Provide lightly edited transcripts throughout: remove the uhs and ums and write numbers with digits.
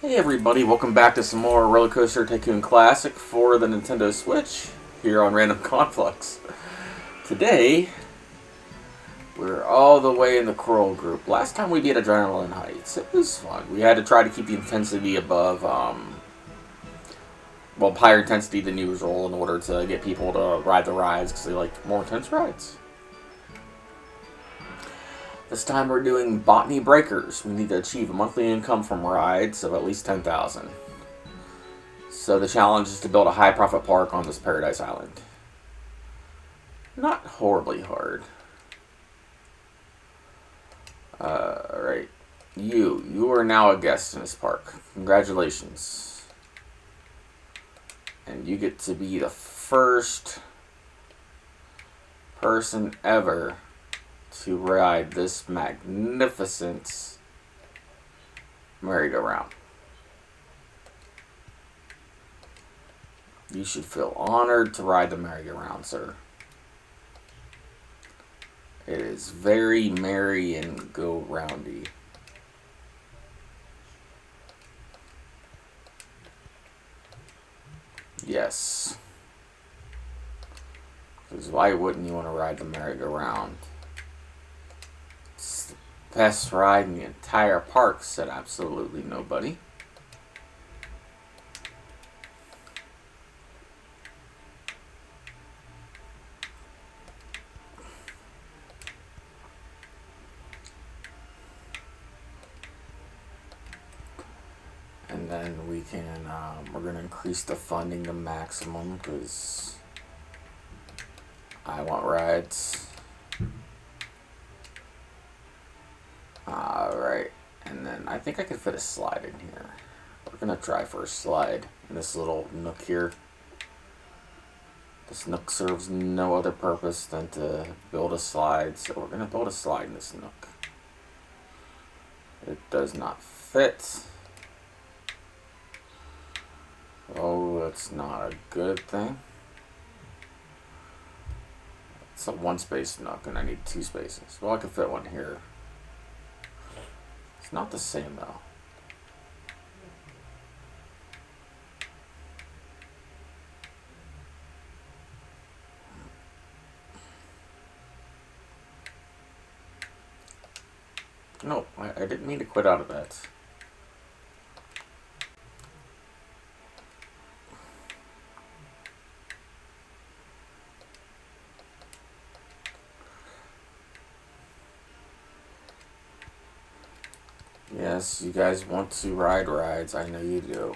Hey everybody, welcome back to some more Rollercoaster Tycoon Classic for the Nintendo Switch here on Random Conflux. Today, we're all the way in the Coral Group. Last time we beat Adrenaline Heights. It was fun. We had to try to keep the intensity above, higher intensity than usual in order to get people to ride the rides because they like more intense rides. This time we're doing Botany Breakers. We need to achieve a monthly income from rides of at least 10,000. So the challenge is to build a high profit park on this Paradise Island. Not horribly hard. Alright. You are now a guest in this park. Congratulations. And you get to be the first person ever to ride this magnificent merry-go-round. You should feel honored to ride the merry-go-round, sir. It is very merry and go-roundy. Yes. Because why wouldn't you want to ride the merry-go-round? It's the best ride in the entire park, said absolutely nobody. And then we can, we're going to increase the funding to maximum because I want rides. Alright, and then I think I could fit a slide in here. We're going to try for a slide in this little nook here. This nook serves no other purpose than to build a slide, so we're going to build a slide in this nook. It does not fit. Oh, that's not a good thing. It's a one-space nook, and I need 2 spaces. Well, I could fit one here. It's not the same, though. No, I didn't mean to quit out of that. Yes, you guys want to ride rides. I know you do.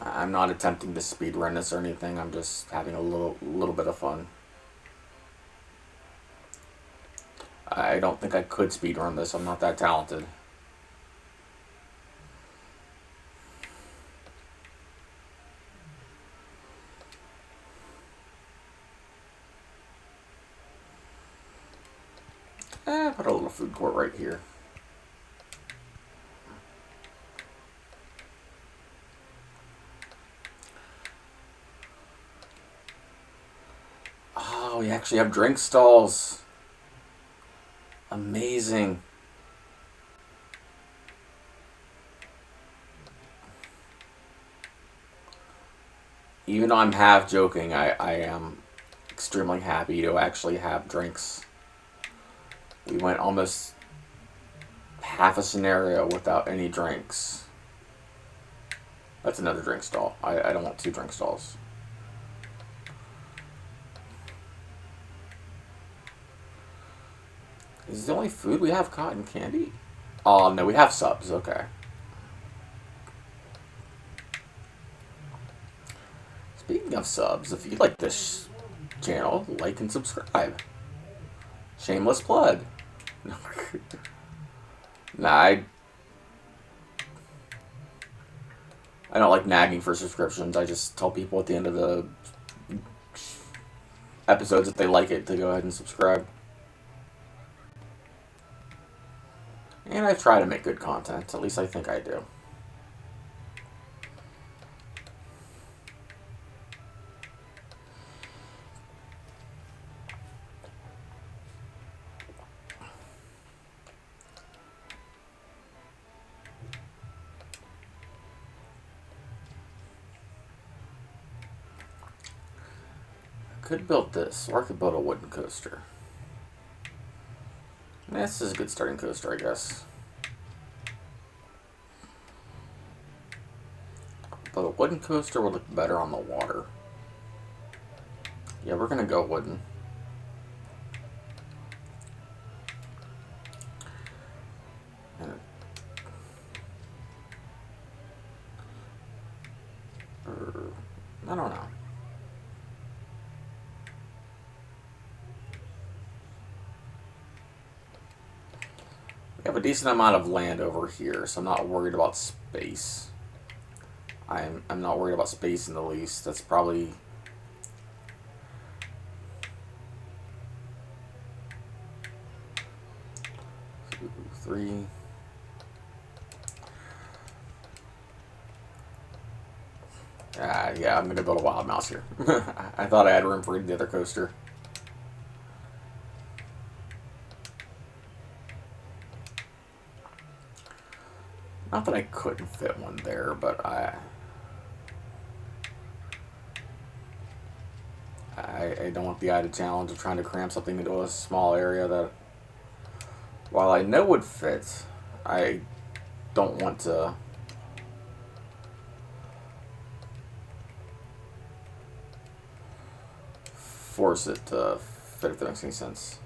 I'm not attempting to speedrun this or anything. I'm just having a little bit of fun. I don't think I could speedrun this. I'm not that talented. Put a little food court right here. Oh, we actually have drink stalls. Amazing. Even though I'm half joking, I am extremely happy to actually have drinks. We went almost half a scenario without any drinks. That's another drink stall. I don't want 2 drink stalls. Is the only food we have cotton candy? Oh, no, we have subs. Okay. Speaking of subs, if you like this channel, like and subscribe. Shameless plug. Nah, I don't like nagging for subscriptions. I just tell people at the end of the episodes if they like it to go ahead and subscribe. And I try to make good content. At least I think I do. Could build this, or I could build a wooden coaster. This is a good starting coaster, I guess. But a wooden coaster would look better on the water. Yeah, we're gonna go wooden. I don't know. We have a decent amount of land over here, so I'm not worried about space. I'm not worried about space in the least. That's probably 2, 3. Yeah, I'm gonna build a wild mouse here. I thought I had room for the other coaster. Not that I couldn't fit one there, but I don't want the added challenge of trying to cram something into a small area that, while I know would fit, I don't want to force it to fit, if that makes any sense.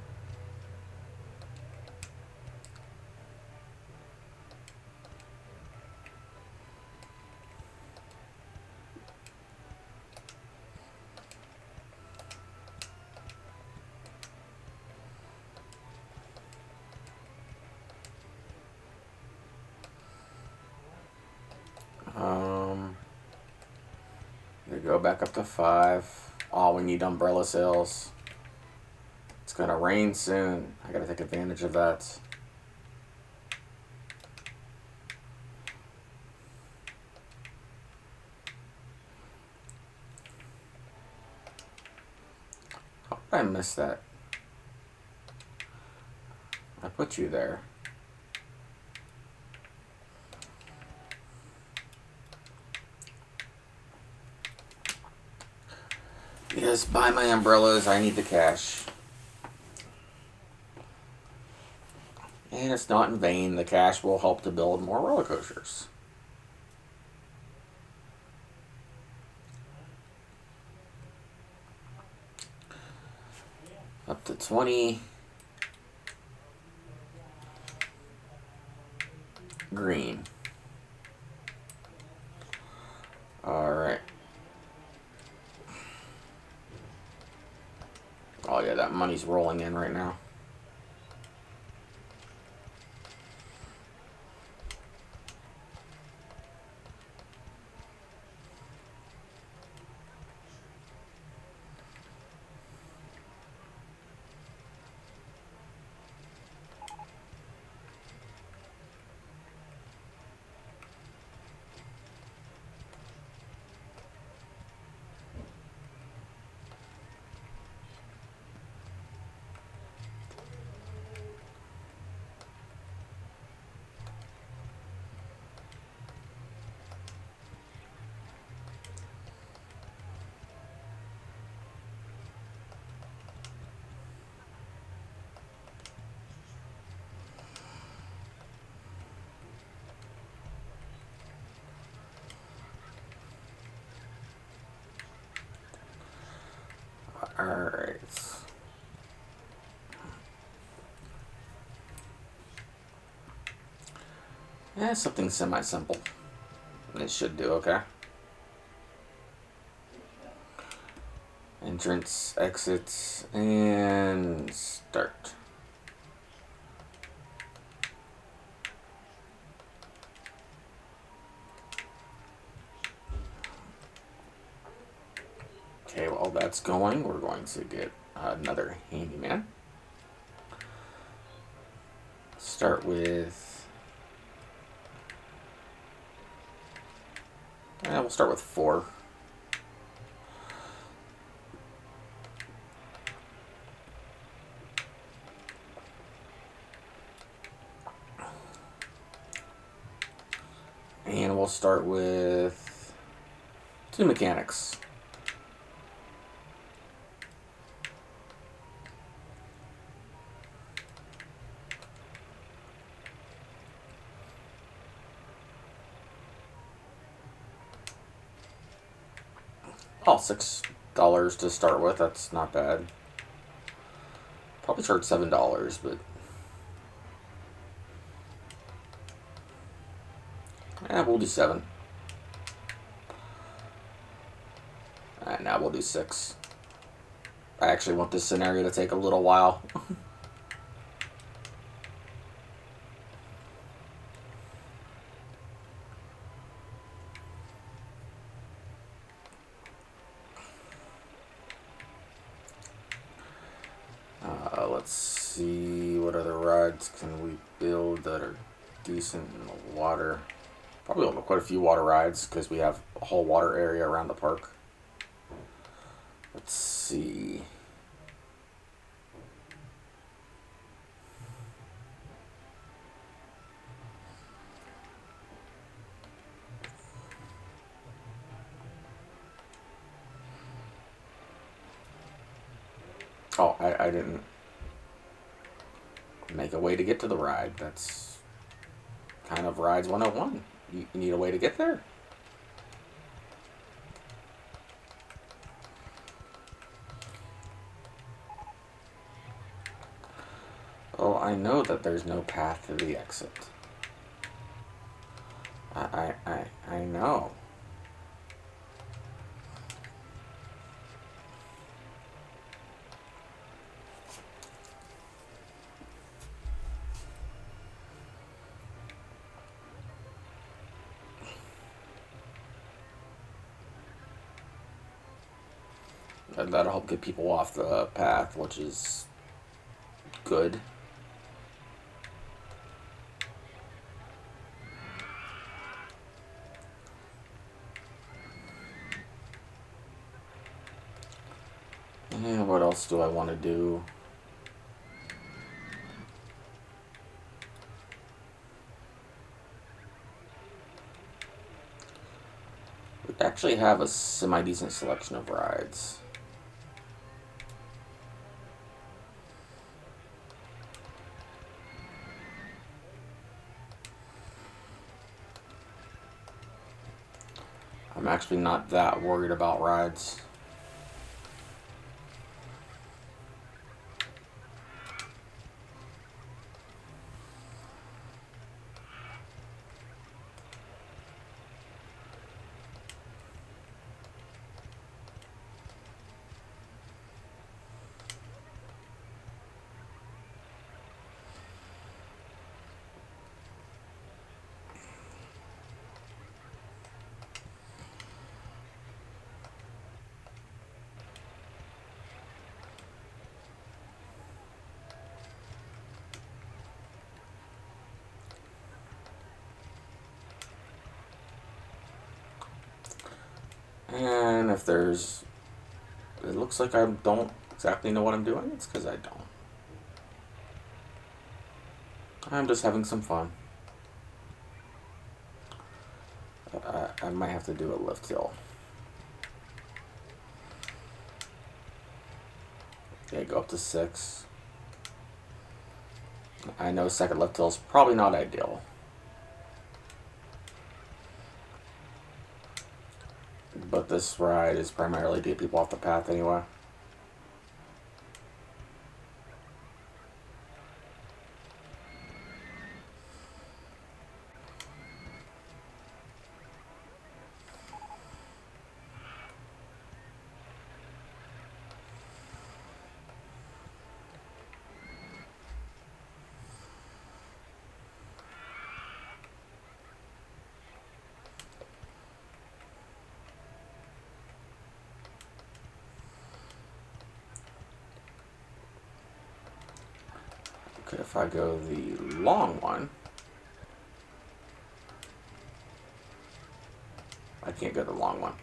Go back up to 5. Oh, we need umbrella sails. It's gonna rain soon. I gotta take advantage of that. How did I miss that? I put you there. Yes, buy my umbrellas. I need the cash. And it's not in vain. The cash will help to build more roller coasters. Up to 20. Green. Alright. Oh yeah, that money's rolling in right now. Alright. Yeah, something semi-simple. It should do okay. Entrance, exits, and start. Okay, while that's going, we're going to get another handyman. Start with... we'll start with 4. And we'll start with 2 mechanics. Oh, $6 to start with. That's not bad. Probably charge $7, but we'll do 7. Alright, now we'll do 6. I actually want this scenario to take a little while. Let's see, what other rides can we build that are decent in the water? Probably quite a few water rides because we have a whole water area around the park. Let's see. Oh, I didn't make a way to get to the ride. That's kind of Rides 101. You need a way to get there. Oh, I know that there's no path to the exit. I know. That'll help get people off the path, which is good. And what else do I want to do? We actually have a semi-decent selection of rides. I'm actually not that worried about rides. And if there's... It looks like I don't exactly know what I'm doing. It's because I don't. I'm just having some fun. I might have to do a lift hill. Okay, go up to 6. I know second lift hill is probably not ideal. But this ride is primarily to get people off the path anyway. Okay, if I go the long one, I can't go the long one.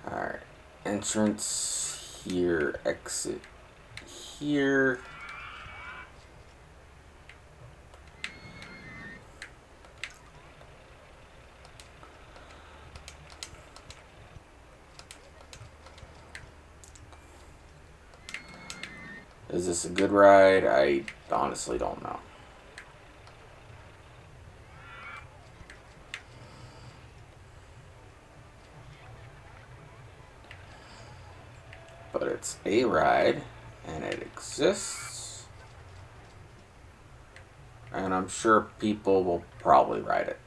Alright, entrance here, exit here. Is this a good ride? I honestly don't know. But it's a ride, and it exists. And I'm sure people will probably ride it.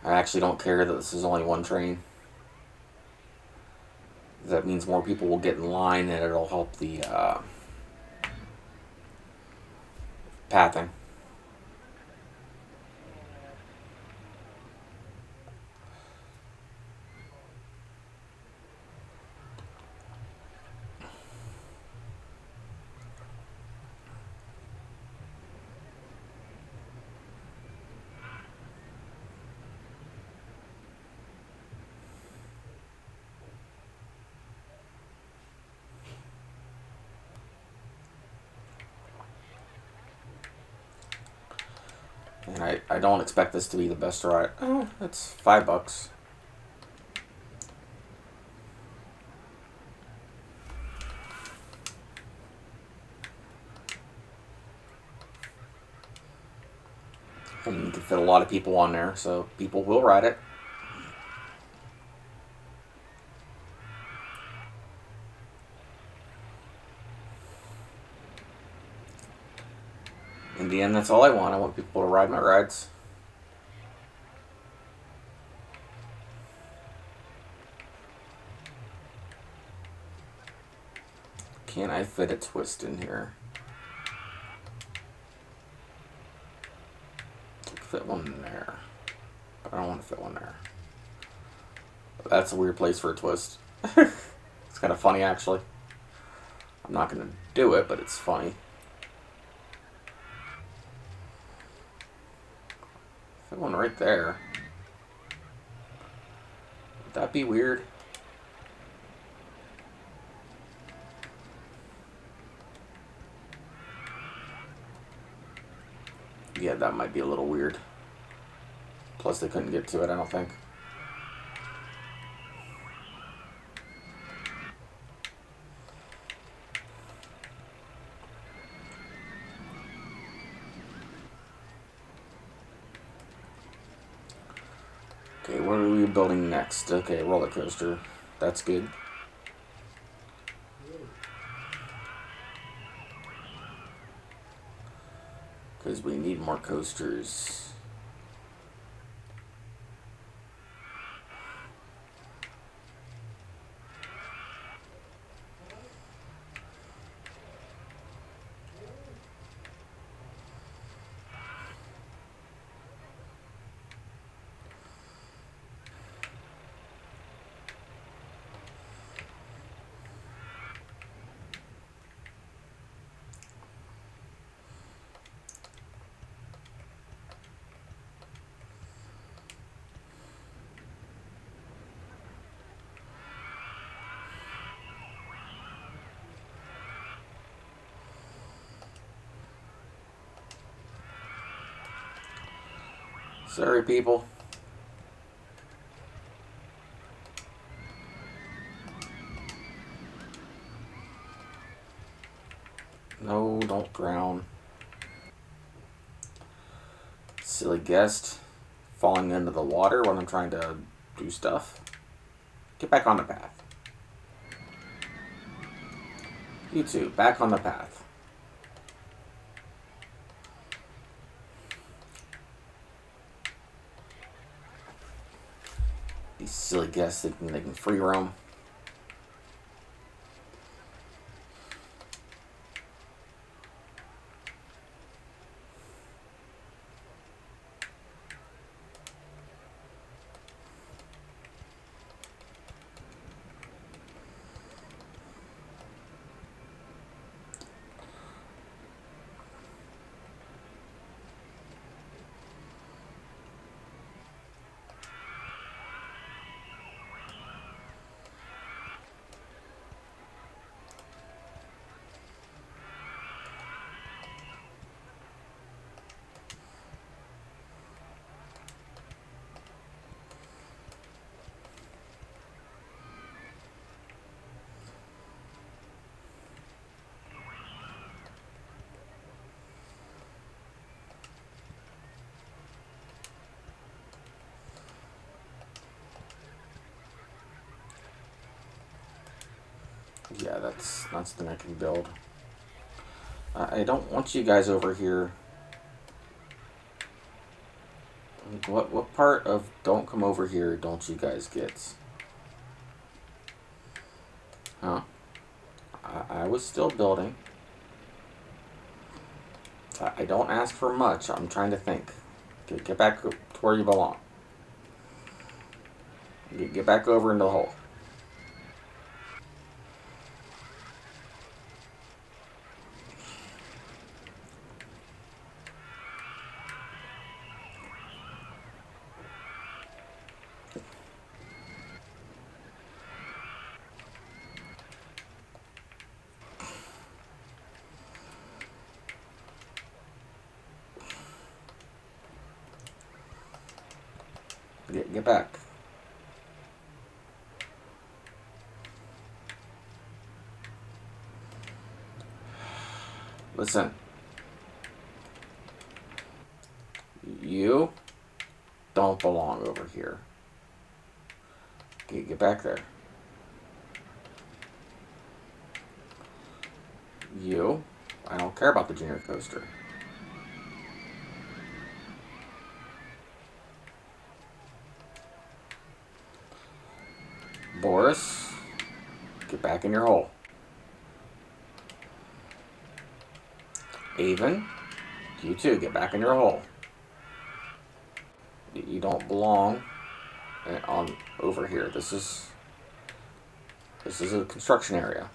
I actually don't care that this is only one train. That means more people will get in line and it'll help the pathing. And I don't expect this to be the best ride. Oh, it's $5. And you can fit a lot of people on there, so people will ride it. In the end, that's all I want. I want people to ride my rides. Can I fit a twist in here? Fit one in there. But I don't want to fit one there. That's a weird place for a twist. It's kind of funny, actually. I'm not going to do it, but it's funny. Fit one right there. Would that be weird? Yeah, that might be a little weird. Plus, they couldn't get to it, I don't think. Okay, what are we building next? Okay, roller coaster. That's good. Because we need more coasters. Sorry, people. No, don't drown. Silly guest. Falling into the water when I'm trying to do stuff. Get back on the path. You two, back on the path. These silly guests thinking they can free roam. Yeah, that's not something I can build. I don't want you guys over here. What part of don't come over here don't you guys get? Huh? I was still building. I don't ask for much. I'm trying to think. Get back to where you belong. Get back over into the hole. Get back. Listen. You don't belong over here. Get back there. You, I don't care about the junior coaster. Boris, get back in your hole. Avon, you too, get back in your hole. You don't belong on over here. This is a construction area.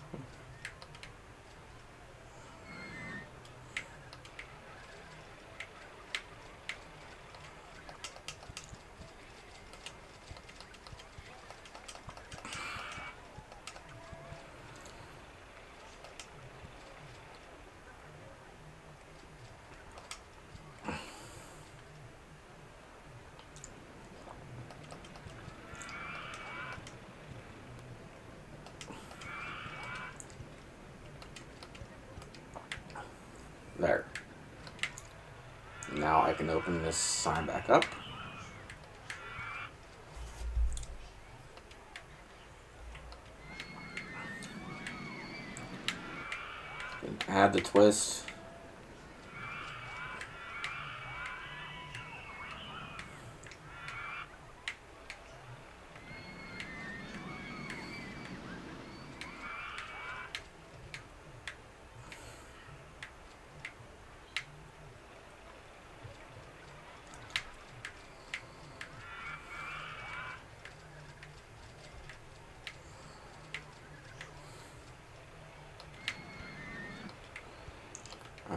There. Now I can open this sign back up. Add the twist.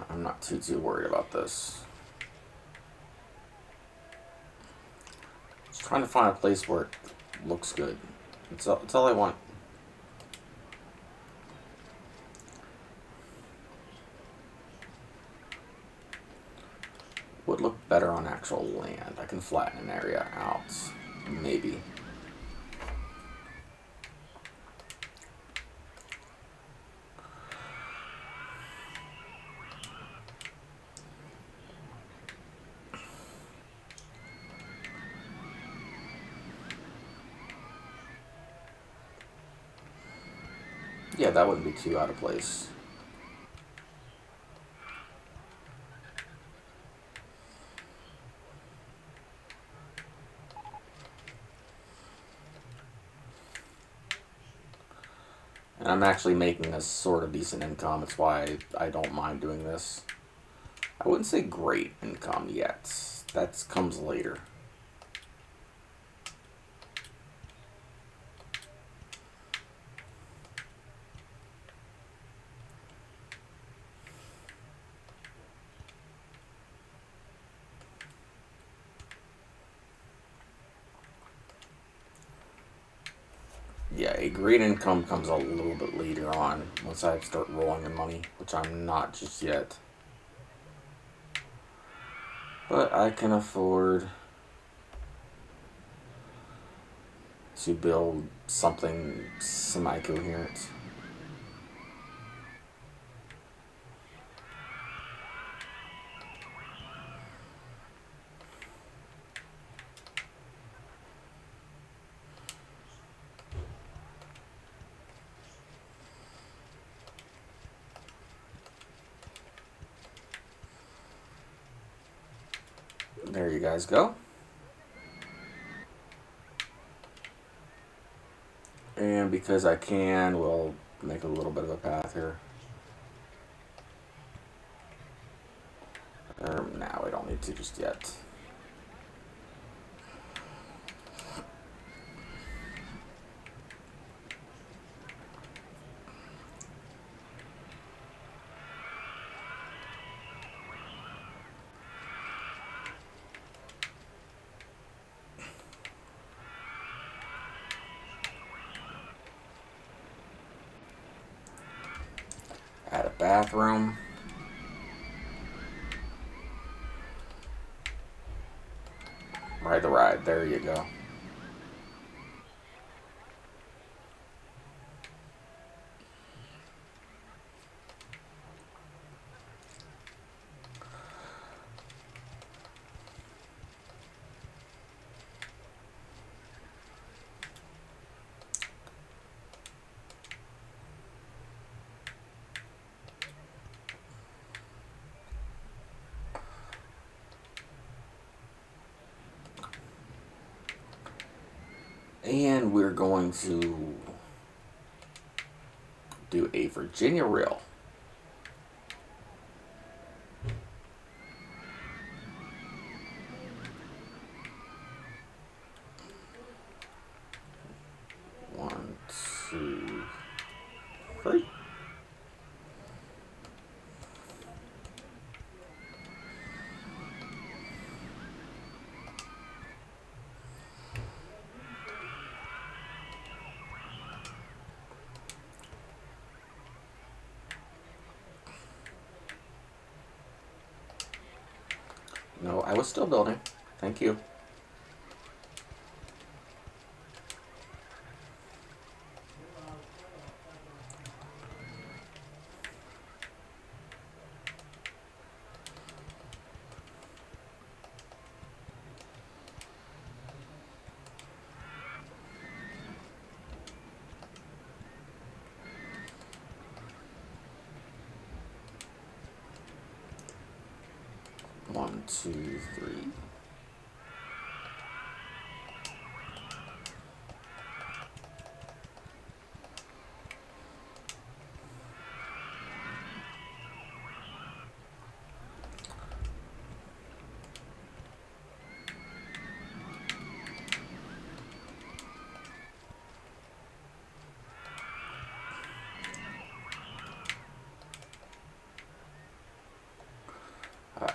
I'm not too worried about this. Just trying to find a place where it looks good. That's all I want. Would look better on actual land. I can flatten an area out. Maybe. Yeah, that wouldn't be too out of place. And I'm actually making a sort of decent income. That's why I don't mind doing this. I wouldn't say great income yet. That comes later. Yeah, a great income comes a little bit later on once I start rolling in money, which I'm not just yet. But I can afford to build something semi-coherent. There you guys go. And because I can, we'll make a little bit of a path here. Now we don't need to just yet. Add a bathroom. Ride the ride. There you go. And we're going to do a Virginia reel. One, two, three. No, I was still building. Thank you. One, two, three.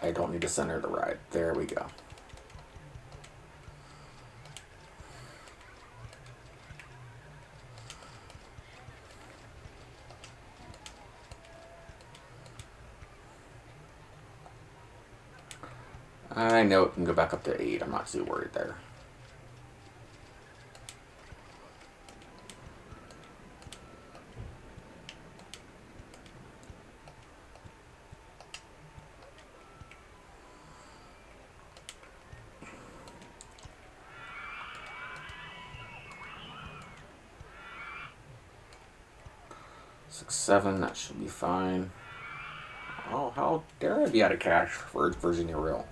I don't need to center the ride. There we go. I know it can go back up to 8. I'm not too worried there. Six, 7, that should be fine. Oh, how dare I be out of cash for Virginia reel?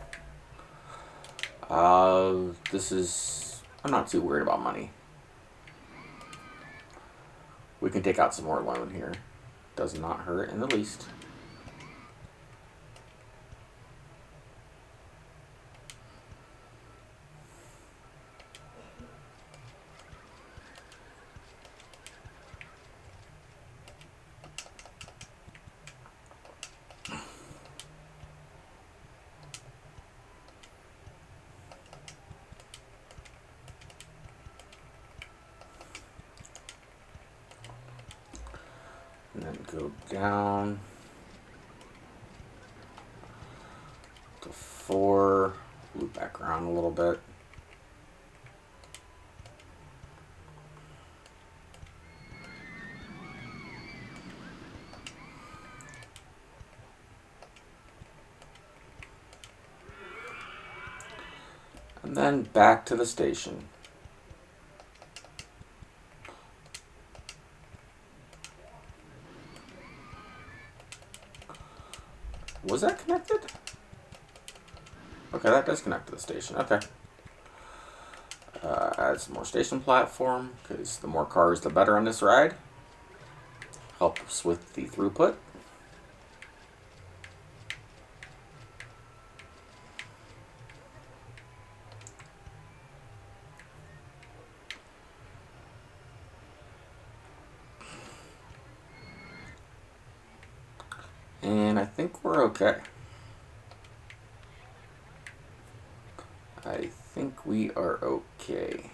This is... I'm not too worried about money. We can take out some more loan here. Does not hurt in the least. And then go down to 4, loop back around a little bit. And then back to the station. Was that connected? Okay, that does connect to the station. Okay. Add some more station platform, because the more cars, the better on this ride. Helps with the throughput. And I think we're okay. I think we are okay.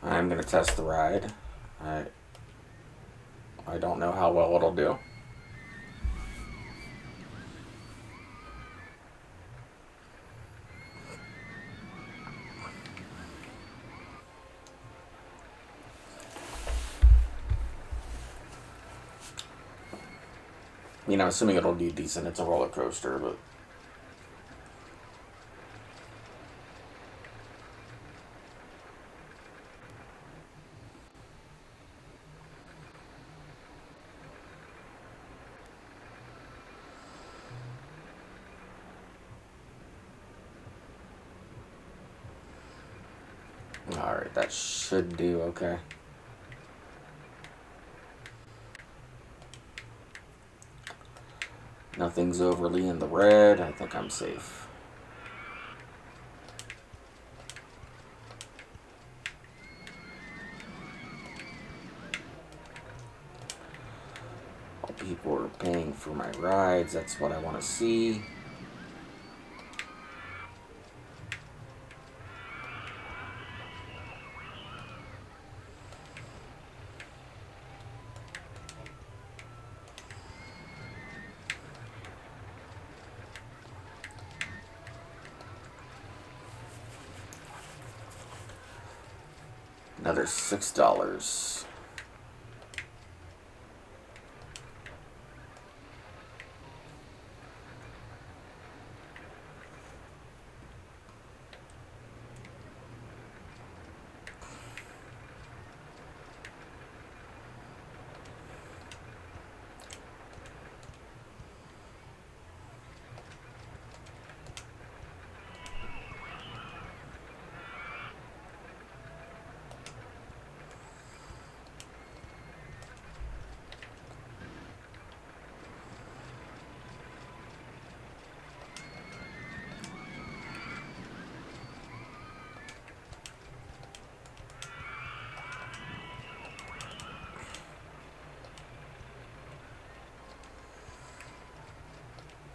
I'm going to test the ride. I don't know how well it'll do. I mean, I'm assuming it'll do decent. It's a roller coaster, but alright, that should do okay. Nothing's overly in the red. I think I'm safe. All people are paying for my rides. That's what I want to see. Another $6.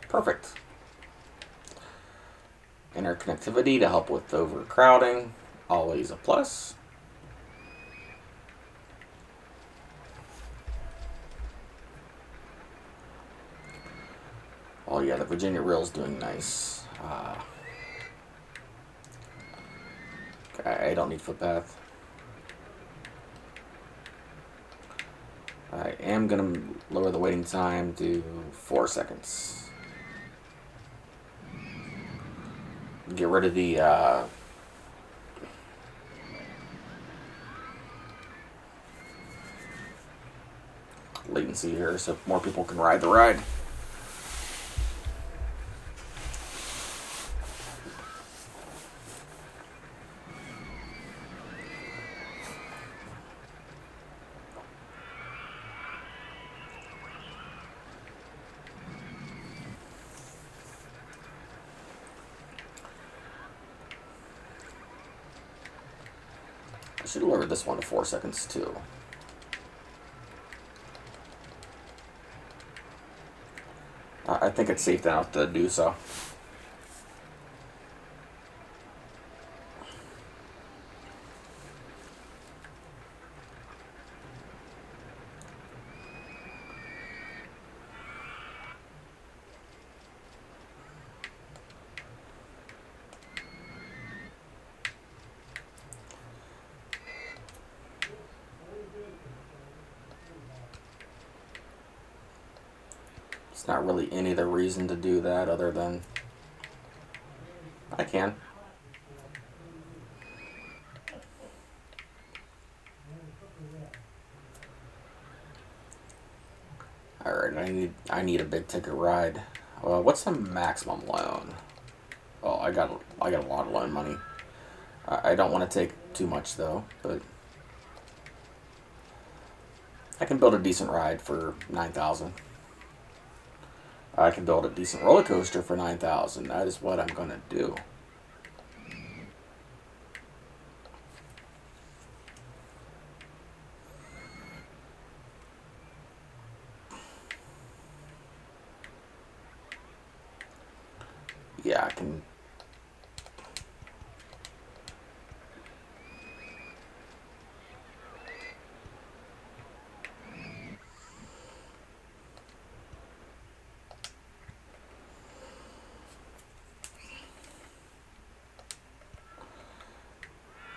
Perfect. Interconnectivity to help with overcrowding. Always a plus. Oh yeah, the Virginia Rail's doing nice. I don't need footpath. I am going to lower the waiting time to 4 seconds. Get rid of the latency here so more people can ride the ride. I should lower this one to 4 seconds too. I think it's safe enough to do so. It's not really any other reason to do that other than can. Alright, I need a big ticket ride. What's the maximum loan? Oh, I got a lot of loan money. I don't want to take too much though, but I can build a decent ride for 9,000. I can build a decent roller coaster for 9,000. That is what I'm gonna do. Yeah, I can.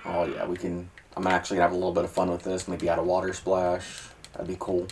Oh yeah, we can. I'm actually gonna have a little bit of fun with this. Maybe add a water splash. That'd be cool.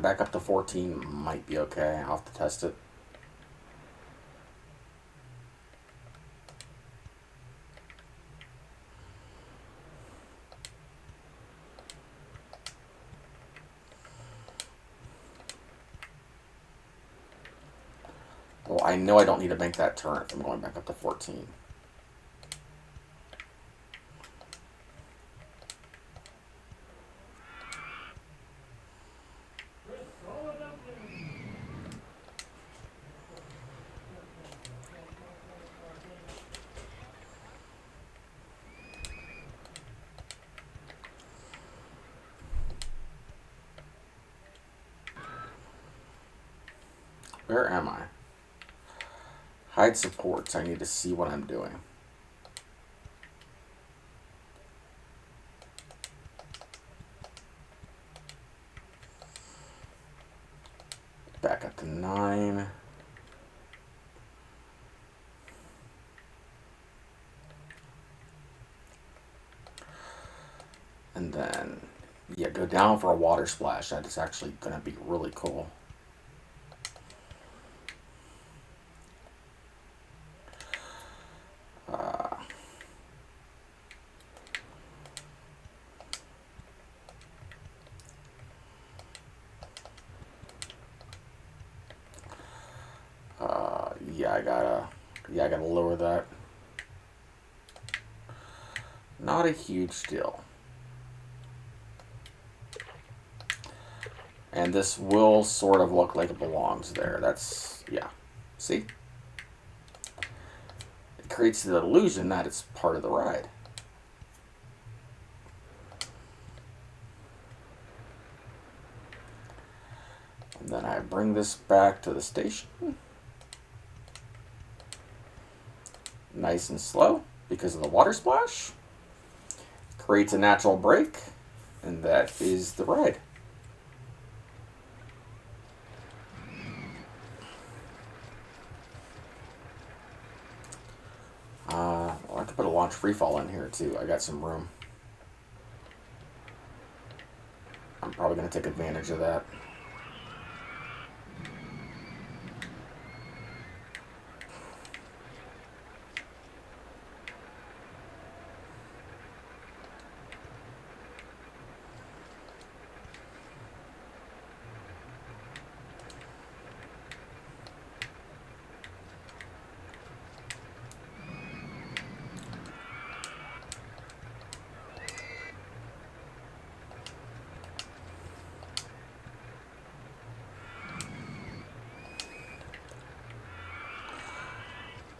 Back up to 14 might be okay. I'll have to test it. Well, I know I don't need to make that turn if I'm going back up to 14. Where am I? Hide supports. I need to see what I'm doing. Back up to 9. And then, yeah, go down for a water splash. That is actually going to be really cool. Yeah, I gotta lower that. Not a huge deal. And this will sort of look like it belongs there. That's, yeah. See? It creates the illusion that it's part of the ride. And then I bring this back to the station. Nice and slow because of the water splash. Creates a natural break. And that is the ride. Well, I could put a launch freefall in here too. I got some room. I'm probably going to take advantage of that.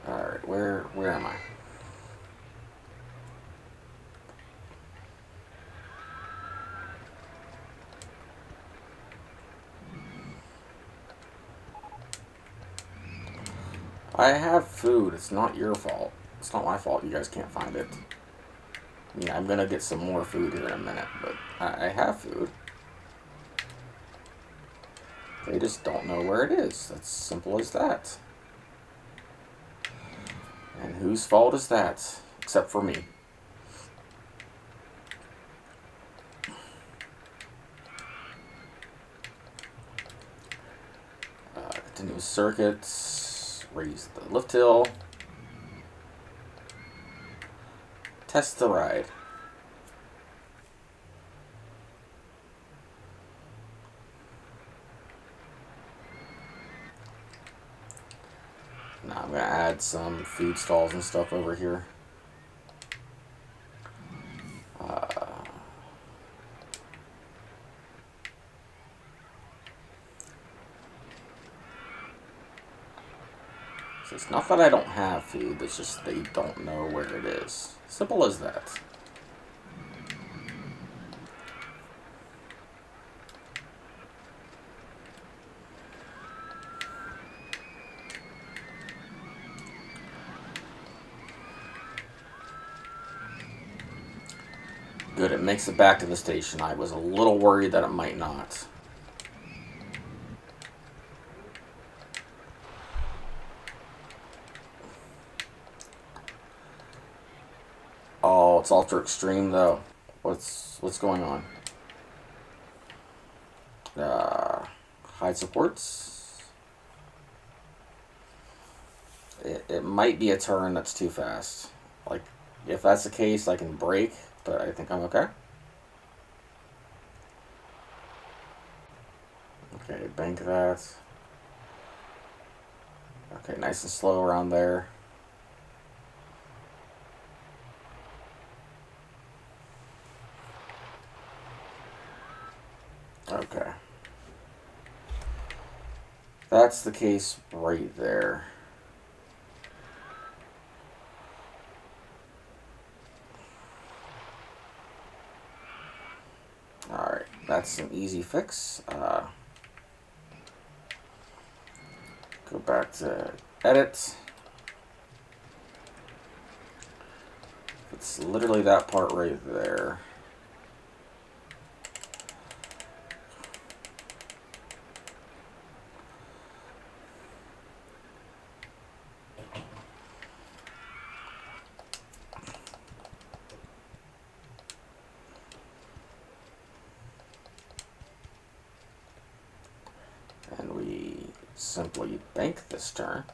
Alright, where am I? I have food. It's not your fault. It's not my fault you guys can't find it. I mean, I'm gonna get some more food here in a minute, but I have food. They just don't know where it is. That's simple as that. And whose fault is that? Except for me. Continuous circuits. Raise the lift hill. Test the ride. Now I'm going to add some food stalls and stuff over here. So it's not that I don't have food, it's just they don't know where it is. Simple as that. Good, it makes it back to the station. I was a little worried that it might not. Oh, it's ultra extreme though. What's going on? Hide supports. It might be a turn that's too fast. Like, if that's the case, I can brake, but I think I'm okay. Okay, bank that. Okay, nice and slow around there. Okay. That's the case right there. Alright, that's an easy fix. Go back to edit. It's literally that part right there. And we simply bank this turn.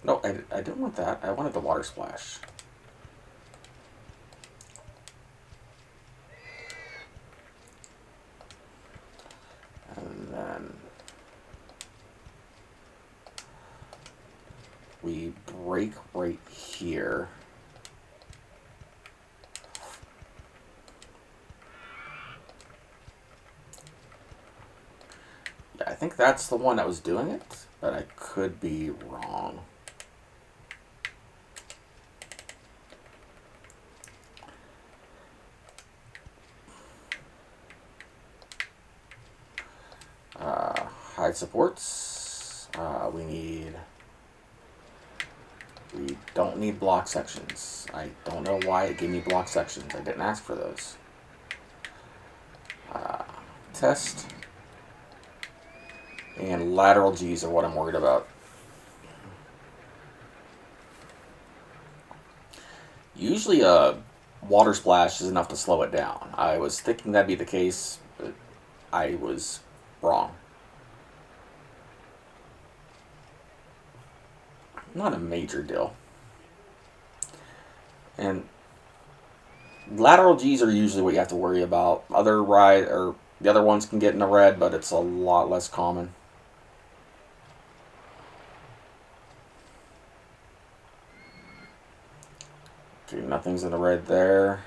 No, I didn't want that. I wanted the water splash. And then we break right here. Yeah, I think that's the one that was doing it, but I could be wrong. Hide supports. We don't need block sections. I don't know why it gave me block sections. I didn't ask for those. Test. And lateral G's are what I'm worried about. Usually a water splash is enough to slow it down. I was thinking that'd be the case, but I was wrong. Not a major deal. And lateral G's are usually what you have to worry about. The other ones can get in the red, but it's a lot less common. Okay, nothing's in the red there.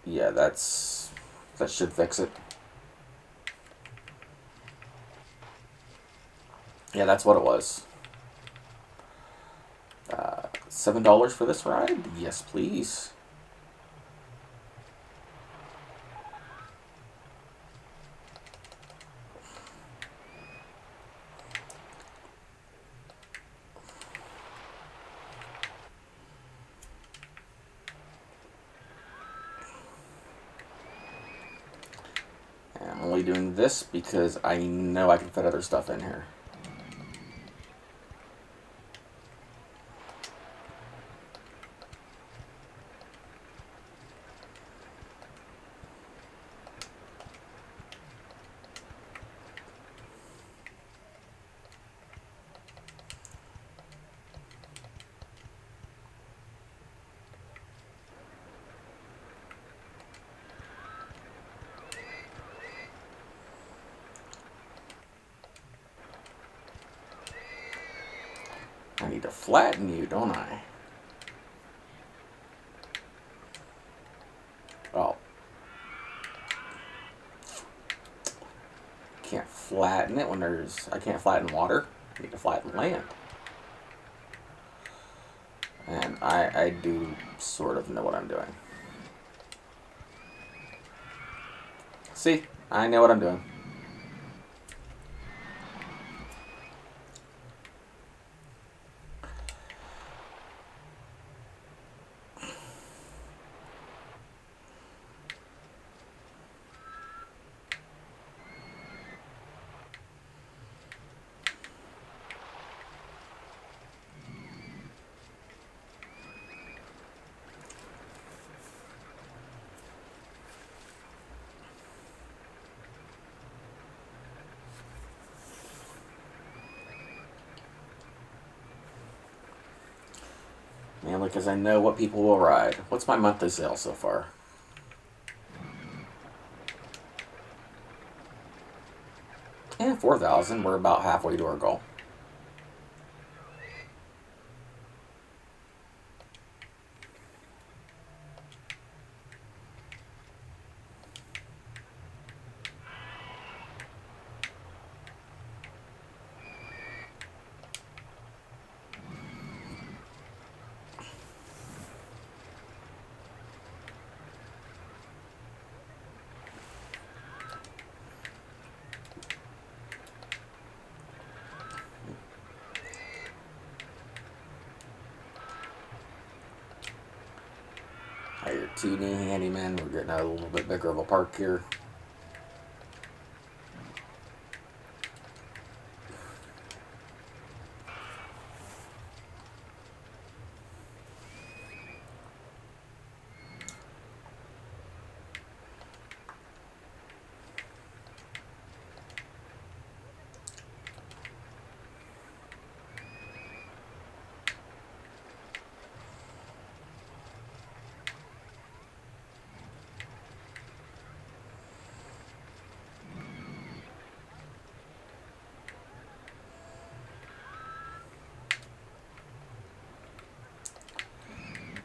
Yeah, that should fix it. Yeah, that's what it was. $7 for this ride? Yes, please. only doing this because I know I can fit other stuff in here. I need to flatten you, don't I? Oh. Can't flatten it when there's... I can't flatten water. I need to flatten land. And I do sort of know what I'm doing. See? I know what I'm doing. Mainly because I know what people will ride. What's my monthly sale so far? Yeah, 4,000. We're about halfway to our goal. Hire 2 new handymen. We're getting a little bit bigger of a park here.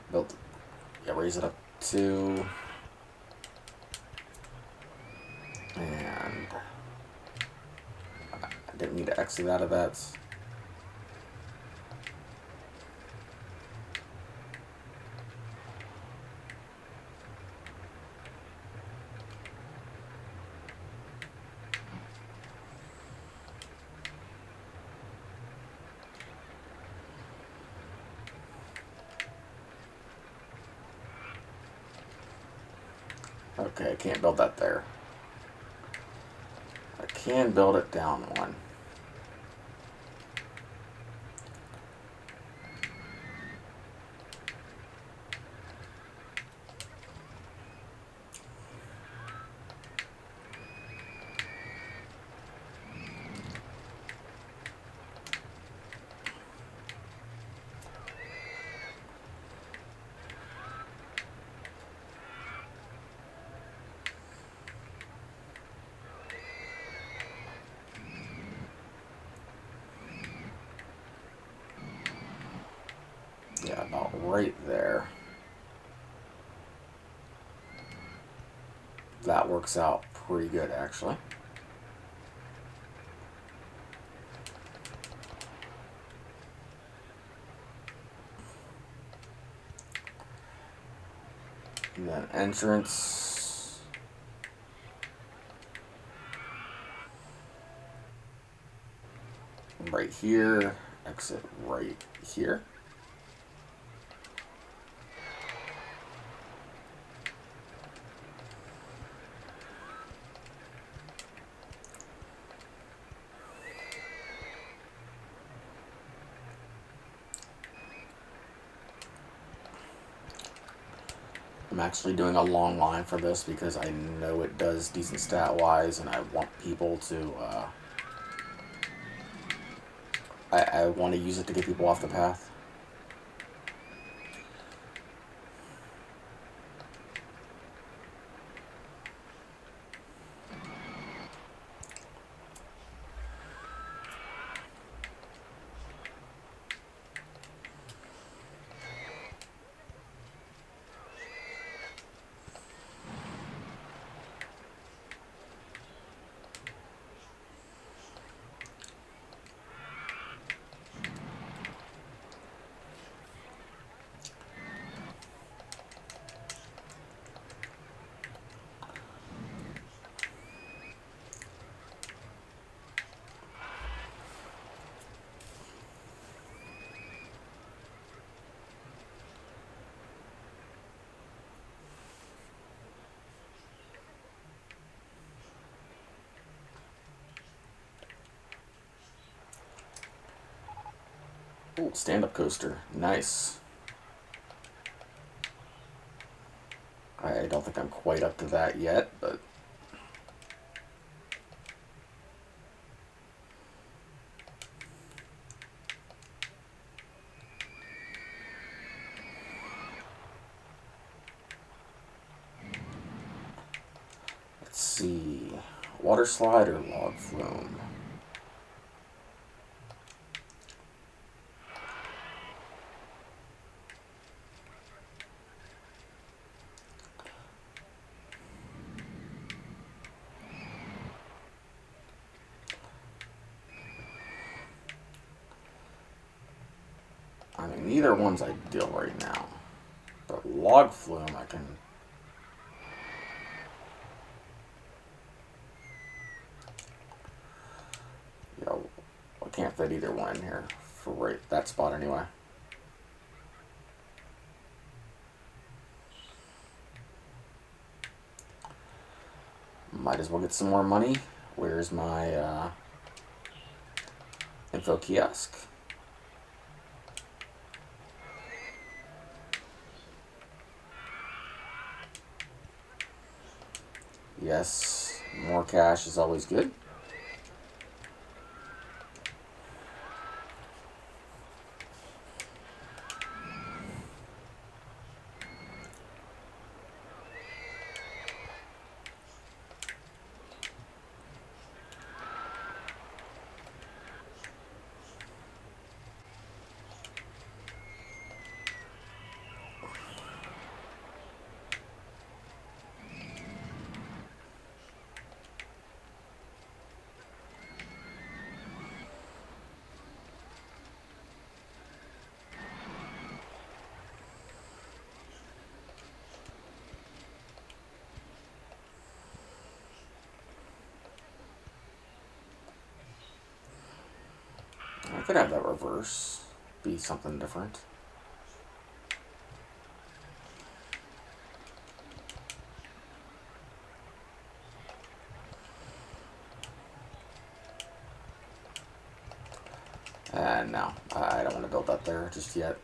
Built, yeah, raise it up to, and I didn't need to exit out of that. Okay, I can't build that there. I can build it down one. Yeah, about right there. That works out pretty good, actually. And then entrance. Right here. Exit right here. I'm actually doing a long line for this because I know it does decent stat-wise, and I want people to, I want to use it to get people off the path. Ooh, stand-up coaster. Nice. I don't think I'm quite up to that yet, but... Let's see... Water slide or log flume? I mean, neither one's ideal right now. But log flume, I can... Yo, I can't fit either one in here for right that spot anyway. Might as well get some more money. Where's my info kiosk? Yes, more cash is always good. I could have that reverse be something different. No, I don't want to build that there just yet.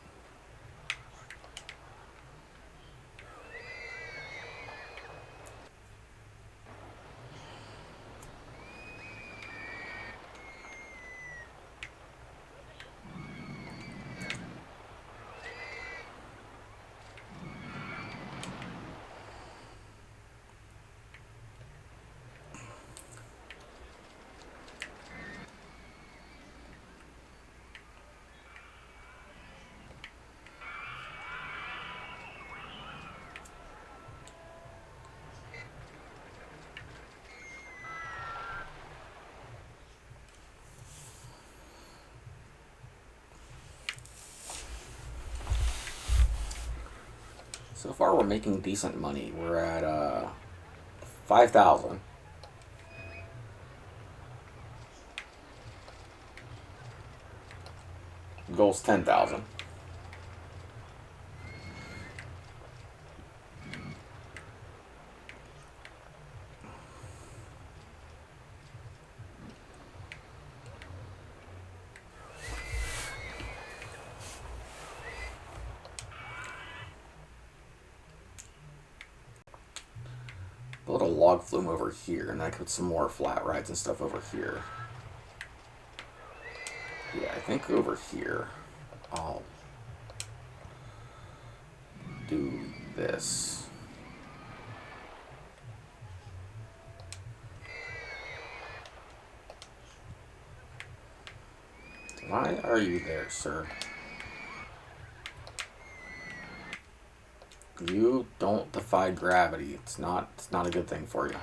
So far, we're making decent money. We're at 5,000. Goal's 10,000. Build a log flume over here, and then I could put some more flat rides and stuff over here. Yeah, I think over here I'll do this. Why are you there, sir? You don't defy gravity. It's not a good thing for you.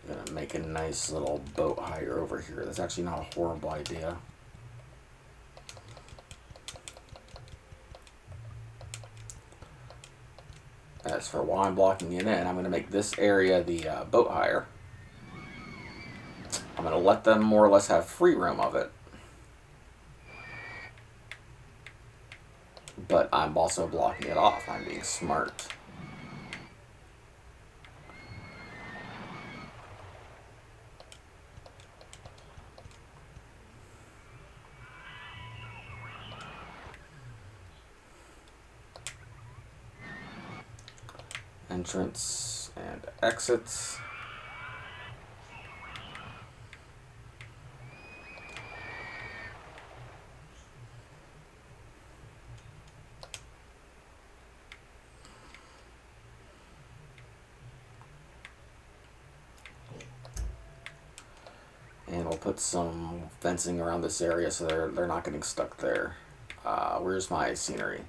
Gonna make a nice little boat hire over here. That's actually not a horrible idea. As for why I'm blocking it in, I'm going to make this area the boat hire. I'm going to let them more or less have free roam of it. But I'm also blocking it off. I'm being smart. Entrance and exits. And we'll put some fencing around this area so they're not getting stuck there. Where's my scenery?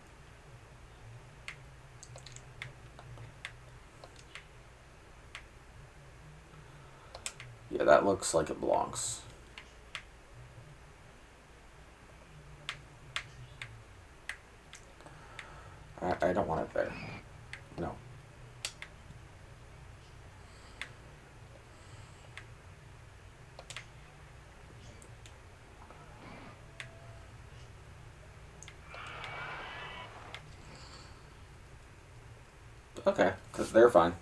Yeah, that looks like it belongs. I don't want it there. No. Okay, because they're fine.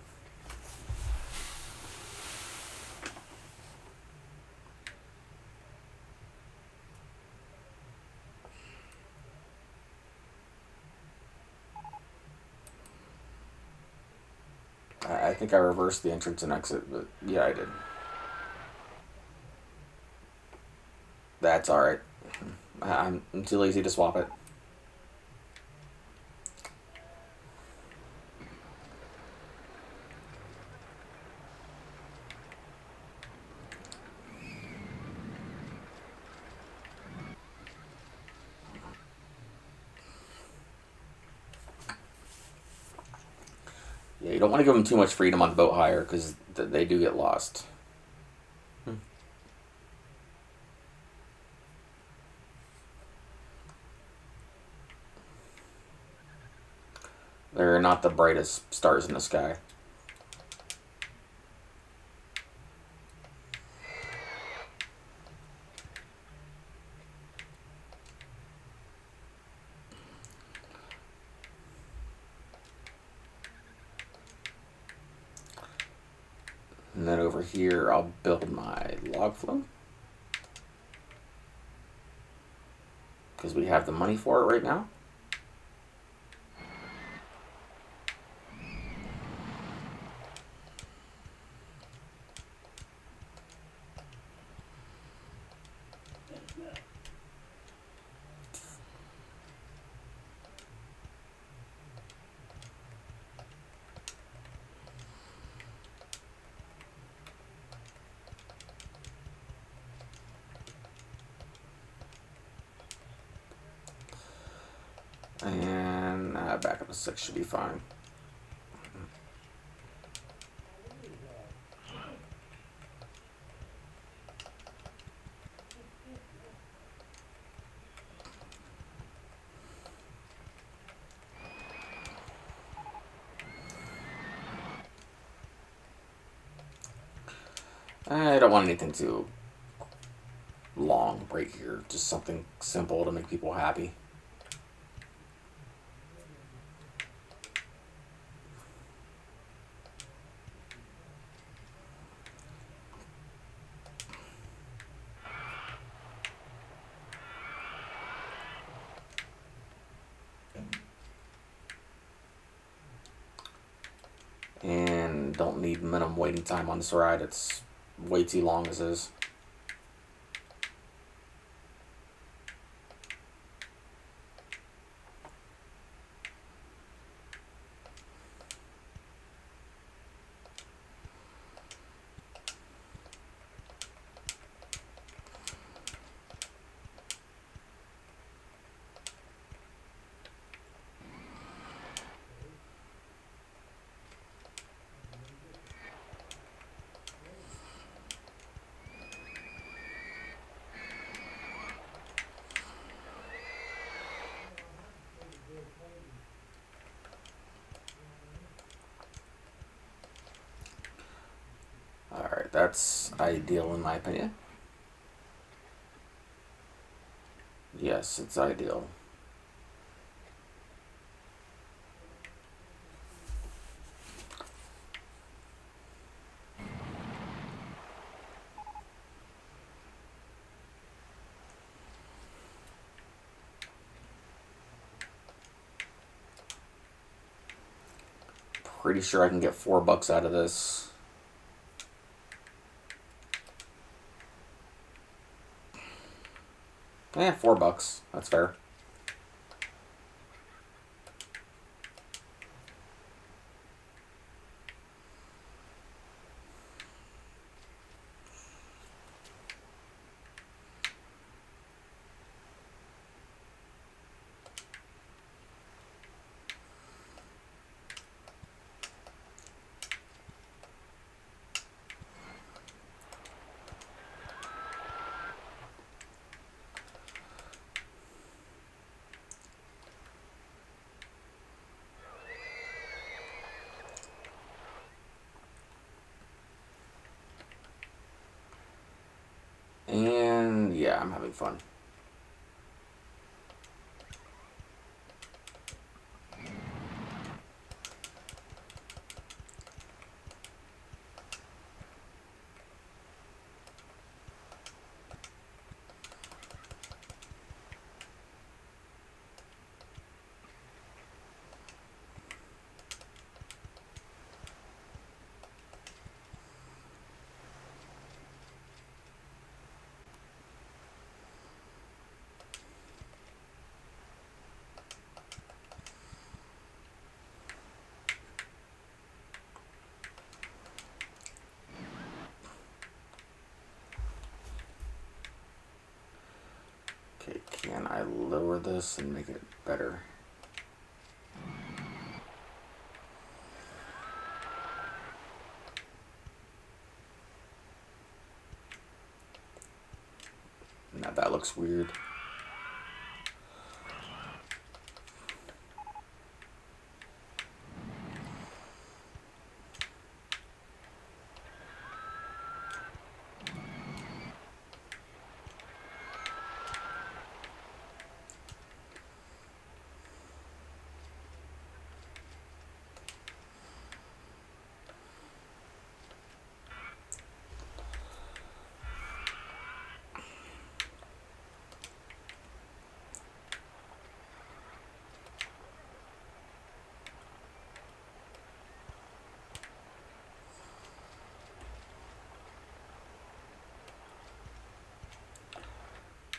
I think I reversed the entrance and exit, but yeah, I did. That's alright. I'm too lazy to swap it. Yeah, you don't want to give them too much freedom on the boat hire because they do get lost. They're not the brightest stars in the sky. And then over here, I'll build my log flume. Because we have the money for it right now. And back up to 6 should be fine. I don't want anything too long right here. Just something simple to make people happy. And don't need minimum waiting time on this ride. It's way too long as is. Alright, that's ideal in my opinion. Yes, it's ideal. Pretty sure I can get $4 out of this. Yeah, $4. That's fair. And yeah, I'm having fun. Okay, can I lower this and make it better? Now that looks weird.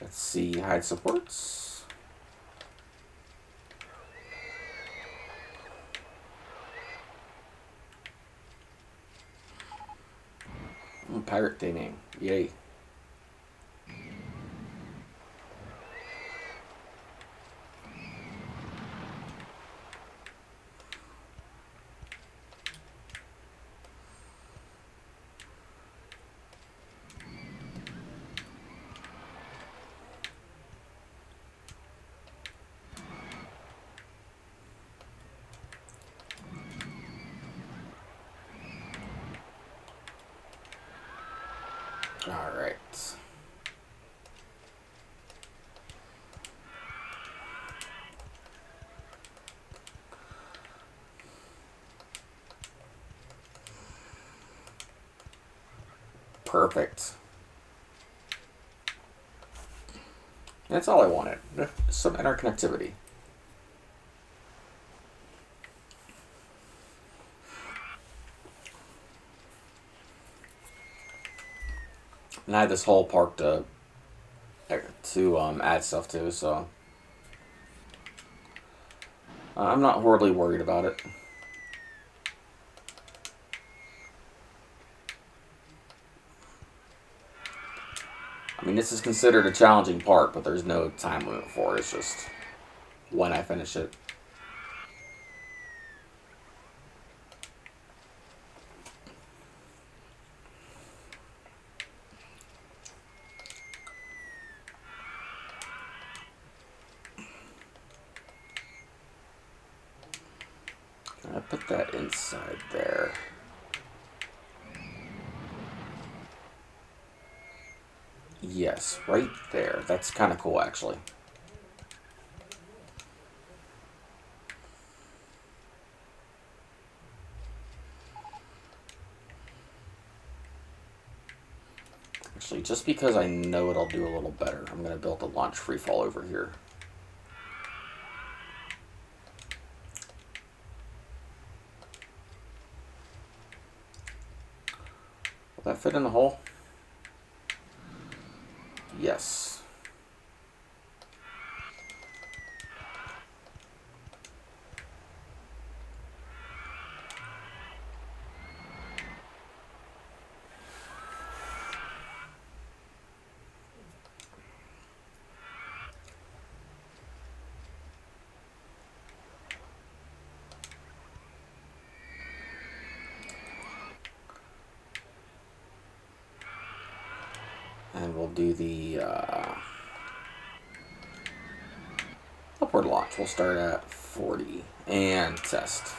Let's see, hide supports. Pirate theming, yay. All right. Perfect. That's all I wanted. Some interconnectivity. And I had this whole park to add stuff to, so I'm not horribly worried about it. I mean, this is considered a challenging part, but there's no time limit for it. It's just when I finish it. I put that inside there. Yes, right there. That's kind of cool, actually. Actually, just because I know it'll do a little better, I'm going to build a launch free fall over here. Will that fit in the hole? Yes. And we'll do the upward launch. We'll start at 40 and test.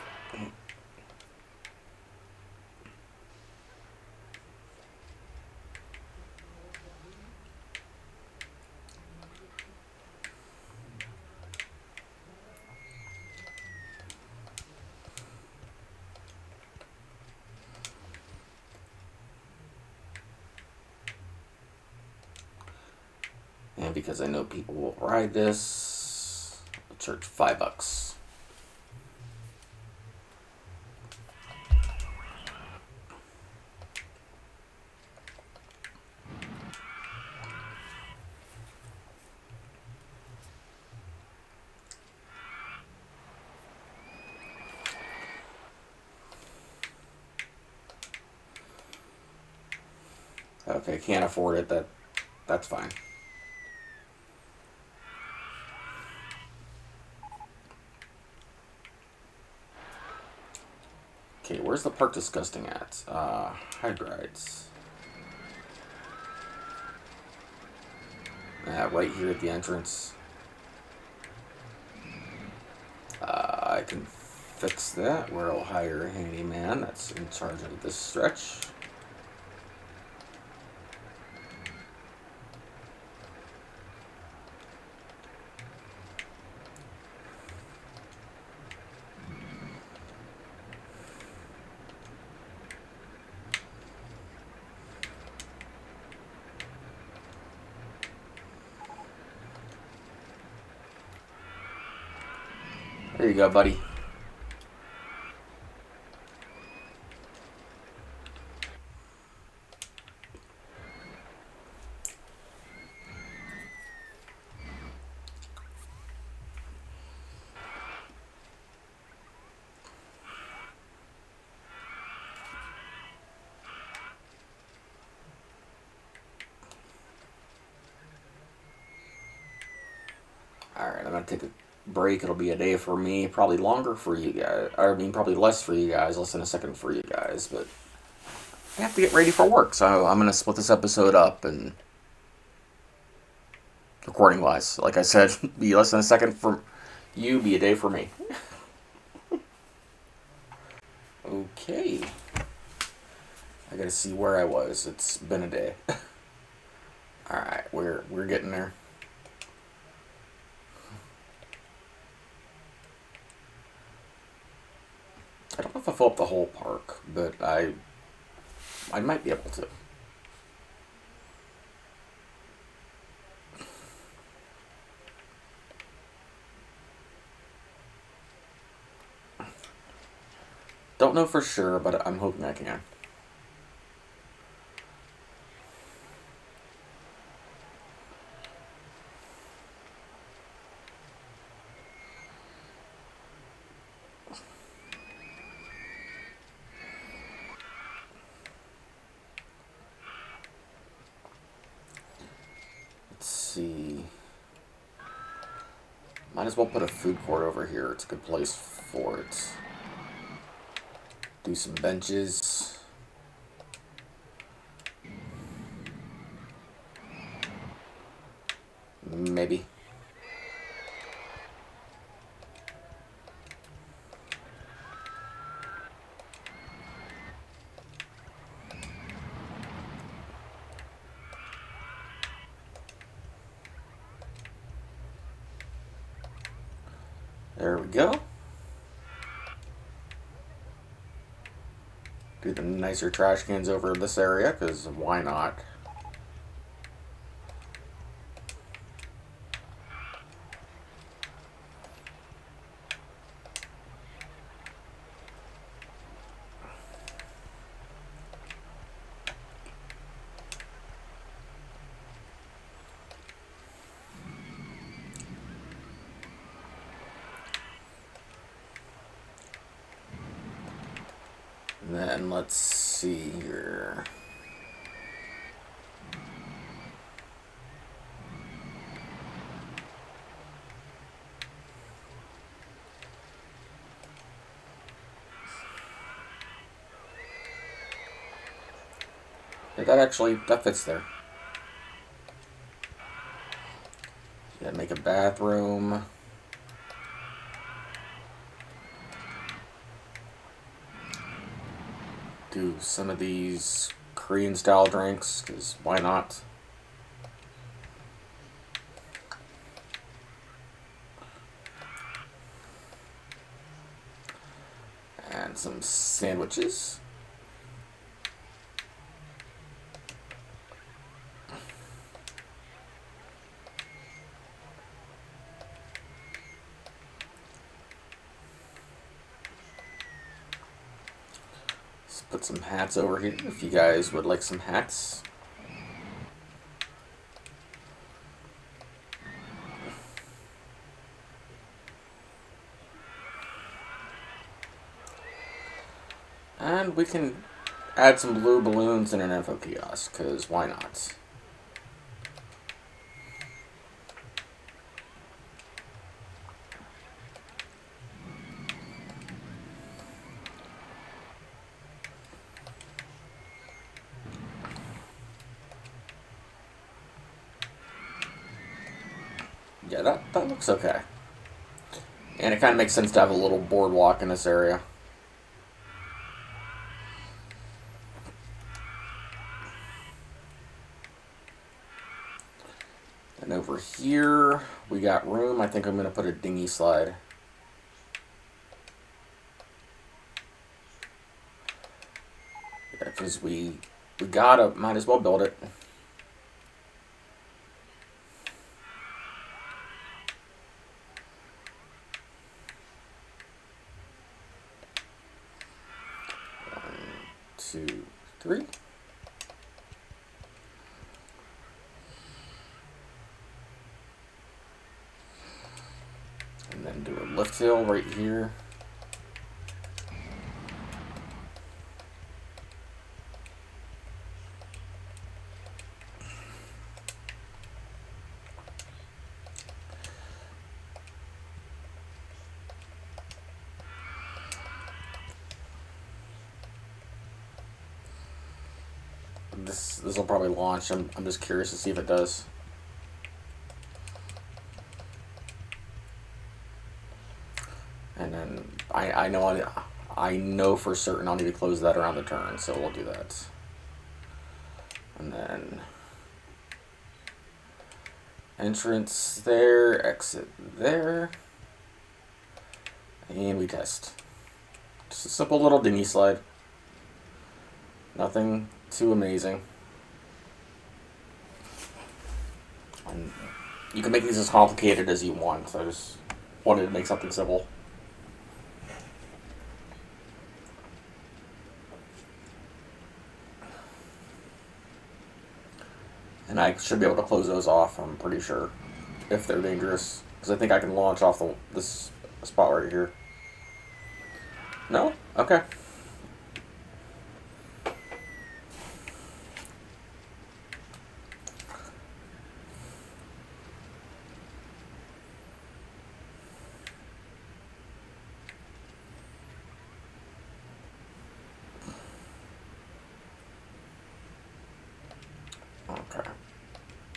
And because I know people will ride this, I'll charge $5. Okay, can't afford it. That's fine. Okay, where's the park disgusting at? Hydrides. Right here at the entrance. I can fix that, where I'll hire a handyman that's in charge of this stretch. There you go, buddy. Alright, I'm going to take a break. It'll be a day for me. Probably longer for you guys. I mean, probably less for you guys. Less than a second for you guys. But I have to get ready for work. So I'm going to split this episode up and recording wise. Like I said, be less than a second for you, be a day for me. Okay. I gotta see where I was. It's been a day. Alright, we're getting there. I don't know if I fill up the whole park, but I might be able to. Don't know for sure, but I'm hoping I can. Might as well put a food court over here. It's a good place for it. Do some benches. Maybe. There we go. Do the nicer trash cans over this area, because why not? And then let's see here. Yeah, that fits there. Yeah, make a bathroom. Do some of these Korean style drinks, because why not? And some sandwiches. Let's put some hats over here if you guys would like some hats. And we can add some blue balloons in an info kiosk, because why not? Yeah, that looks okay. And it kind of makes sense to have a little boardwalk in this area. And over here, we got room. I think I'm going to put a dinghy slide. Because we might as well build it. One, two, three. And then do a lift hill right here. This will probably launch. I'm just curious to see if it does. And then I know for certain I'll need to close that around the turn, so we'll do that. And then entrance there, exit there, and we test. Just a simple little dinghy slide. Nothing too amazing. And you can make these as complicated as you want, so I just wanted to make something simple. And I should be able to close those off, I'm pretty sure, if they're dangerous. Because I think I can launch off this spot right here. No? Okay.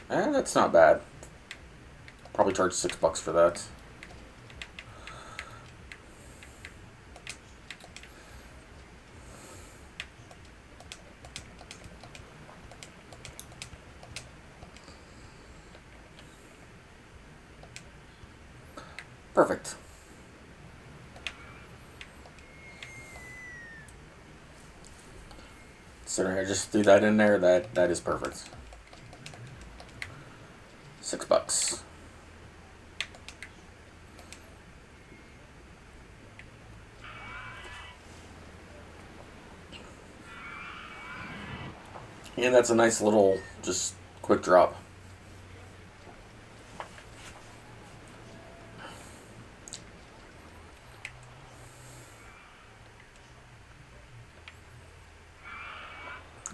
That's not bad. Probably charge $6 for that. Perfect. Considering I just threw that in there, that is perfect. $6. And that's a nice little, just quick drop.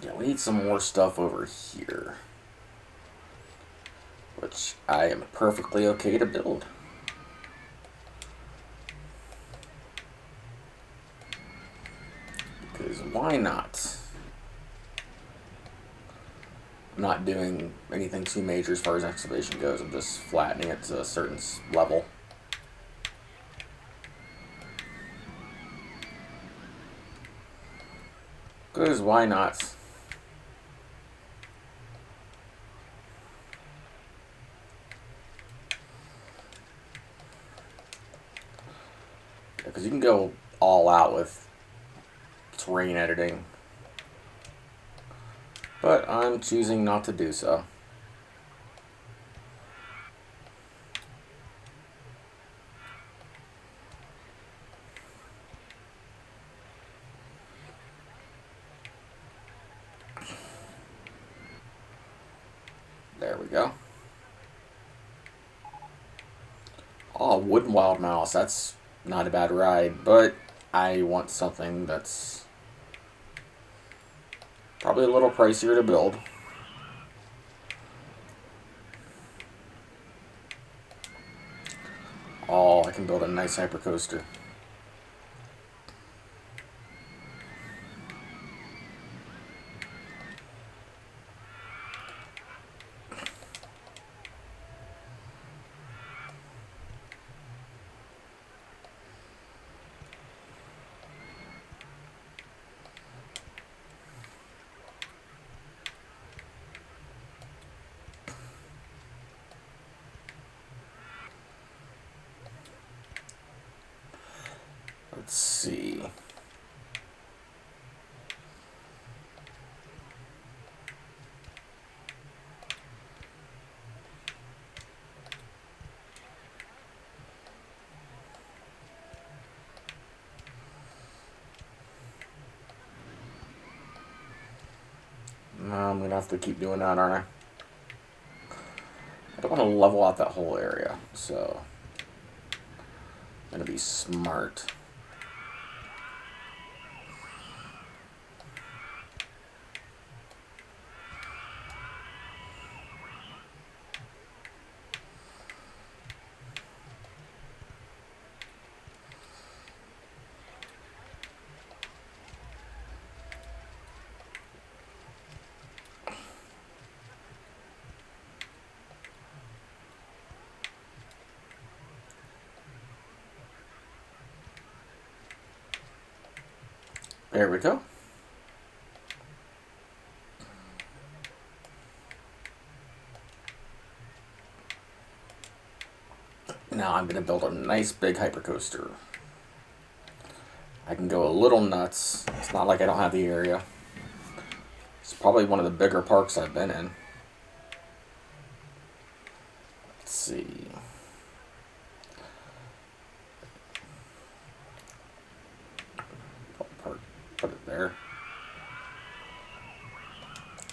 Yeah, we need some more stuff over here, which I am perfectly okay to build. Because why not? I'm not doing anything too major as far as excavation goes. I'm just flattening it to a certain level. Because why not? Because you can go all out with terrain editing. But I'm choosing not to do so. There we go. Oh, wooden wild mouse. That's not a bad ride, but I want something that's probably a little pricier to build. Oh, I can build a nice hypercoaster. Let's see. I'm going to have to keep doing that, aren't I? I don't want to level out that whole area, so I'm going to be smart. There we go. Now I'm going to build a nice big hypercoaster. I can go a little nuts. It's not like I don't have the area. It's probably one of the bigger parks I've been in. Let's see. Put it there.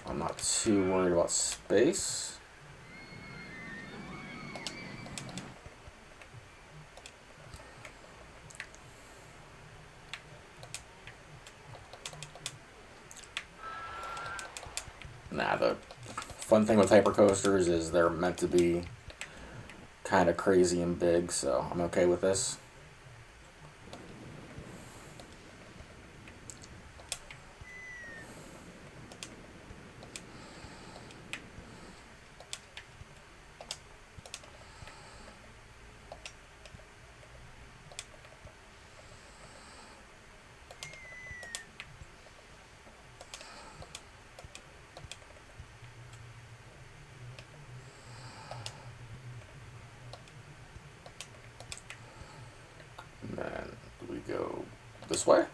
I'm not too worried about space. Nah, the fun thing with hypercoasters is they're meant to be kind of crazy and big, so I'm okay with this. This way?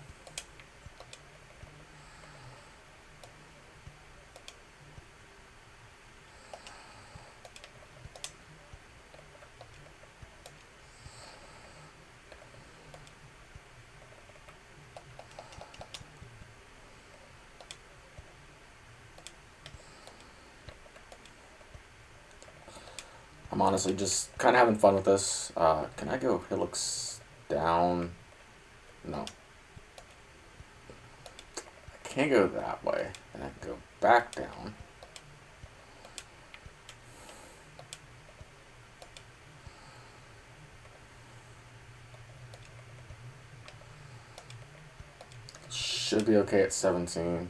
I'm honestly just kind of having fun with this. Can I go? It looks down. No. I can't go that way. And I can go back down. Should be okay at 17.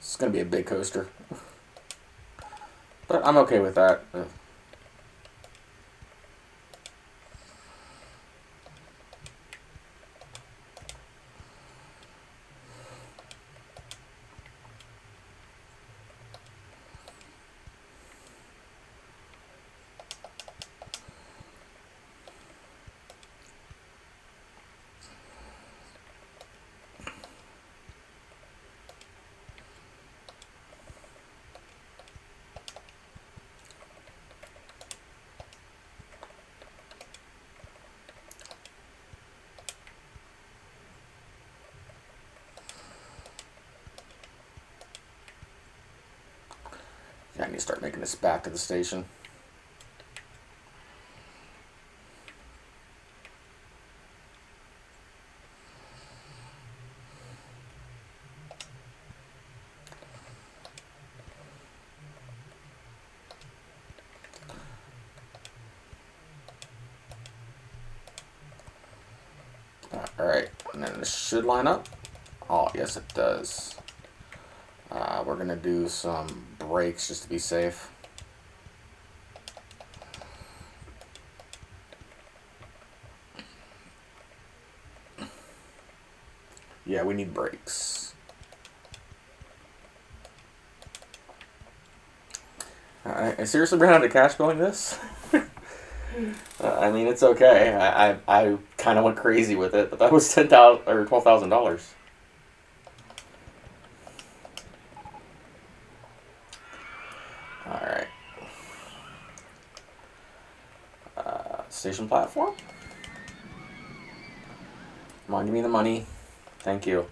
It's going to be a big coaster. But I'm okay with that. Yeah, I need to start making this back to the station. Alright, and then this should line up. Oh, yes it does. We're going to do some brakes just to be safe. Yeah, we need brakes. I seriously ran out of cash building this? I mean, it's okay. I kind of went crazy with it, but that was $10,000 or $12,000. All right. Station platform. Come on, give me the money. Thank you.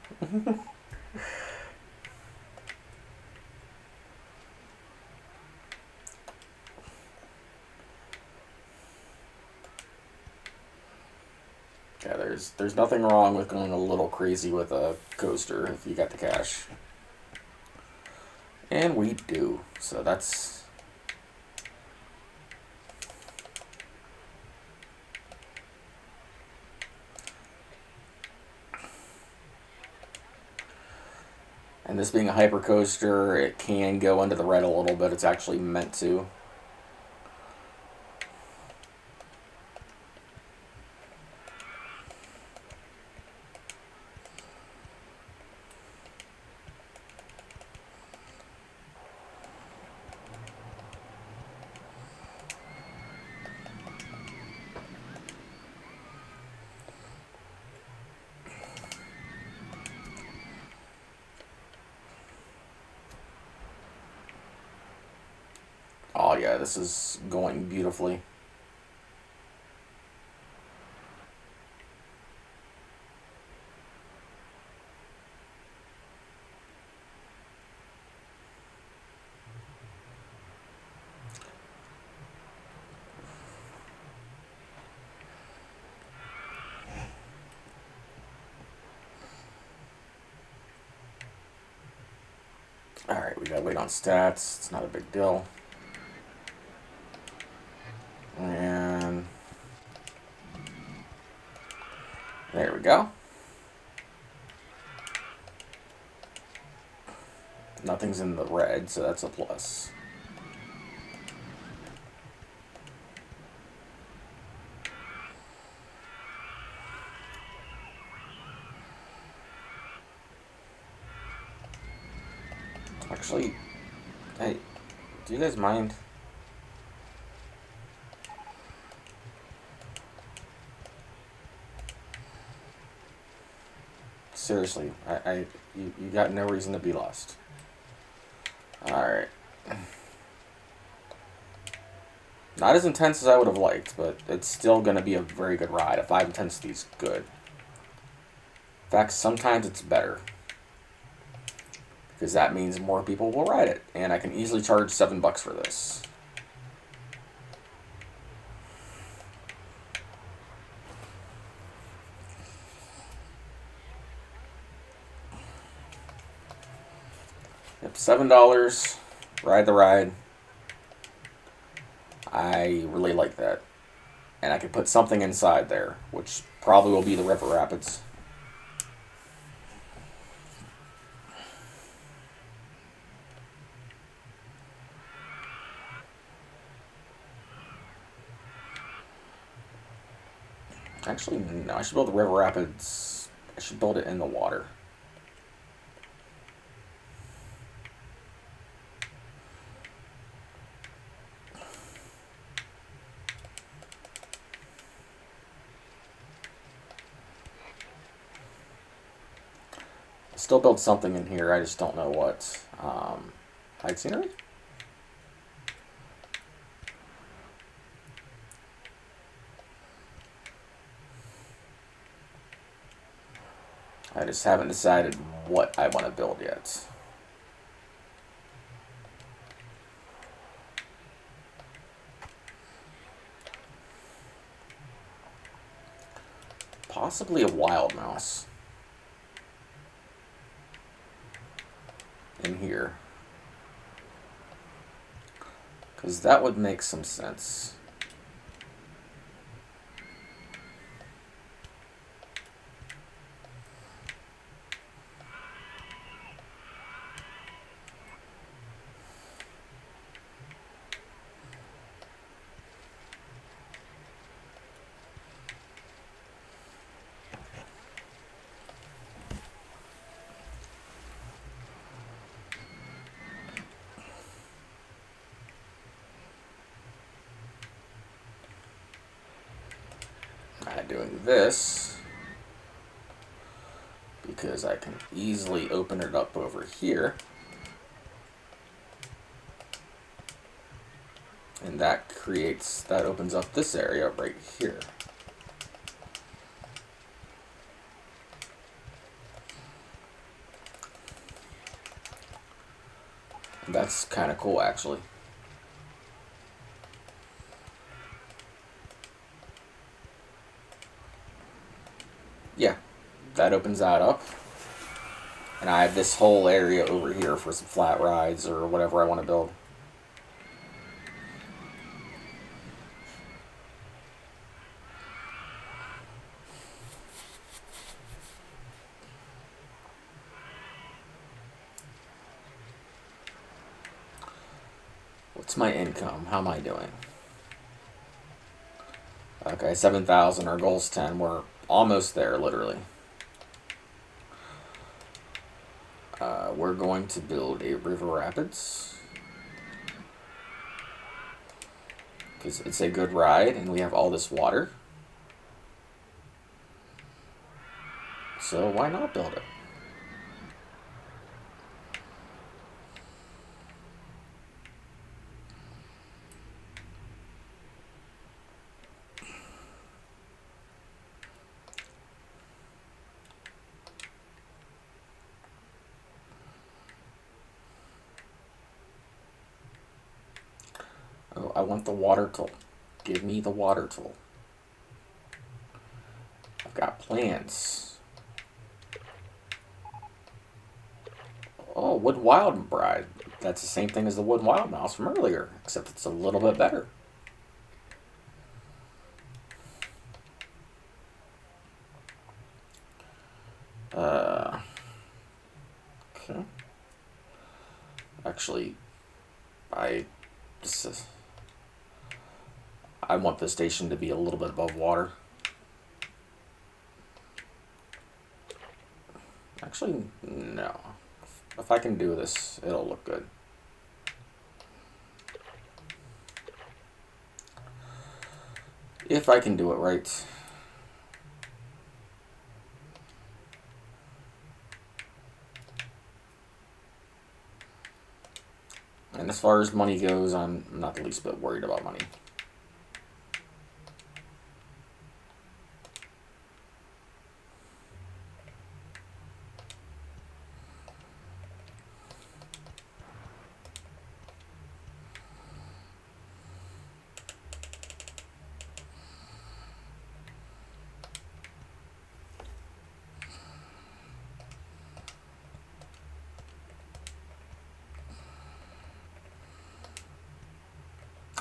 Yeah, there's nothing wrong with going a little crazy with a coaster if you got the cash. And we do. So that's... And this being a hyper coaster, it can go into the red a little bit. It's actually meant to. Oh yeah, this is going beautifully. Alright, we gotta wait on stats. It's not a big deal. And there we go. Nothing's in the red, so that's a plus. Actually, hey, do you guys mind? Seriously, you got no reason to be lost. Alright. Not as intense as I would have liked, but it's still going to be a very good ride. A 5 intensity is good. In fact, sometimes it's better. Because that means more people will ride it. And I can easily charge $7 for this. Yep, $7. Ride the ride. I really like that. And I can put something inside there, which probably will be the river rapids. Actually, no, I should build the river rapids. I should build it in the water. Still build something in here, I just don't know what. Hide scenery? I just haven't decided what I want to build yet. Possibly a wild mouse. In here. Because that would make some sense. Doing this because I can easily open it up over here, and that opens up this area right here. And that's kind of cool, actually. Yeah, that opens that up. And I have this whole area over here for some flat rides or whatever I want to build. What's my income? How am I doing? Okay, 7,000. Our goal's 10. We're almost there, literally. We're going to build a river rapids. Because it's a good ride, and we have all this water. So why not build it? Oh, I want the water tool. Give me the water tool. I've got plans. Oh, Oh, Wood Wild Bride. That's the same thing as the Wood Wild Mouse from earlier, except it's a little bit better. Okay. Actually, I I want the station to be a little bit above water. Actually, no. If I can do this, it'll look good. If I can do it right. And as far as money goes, I'm not the least bit worried about money.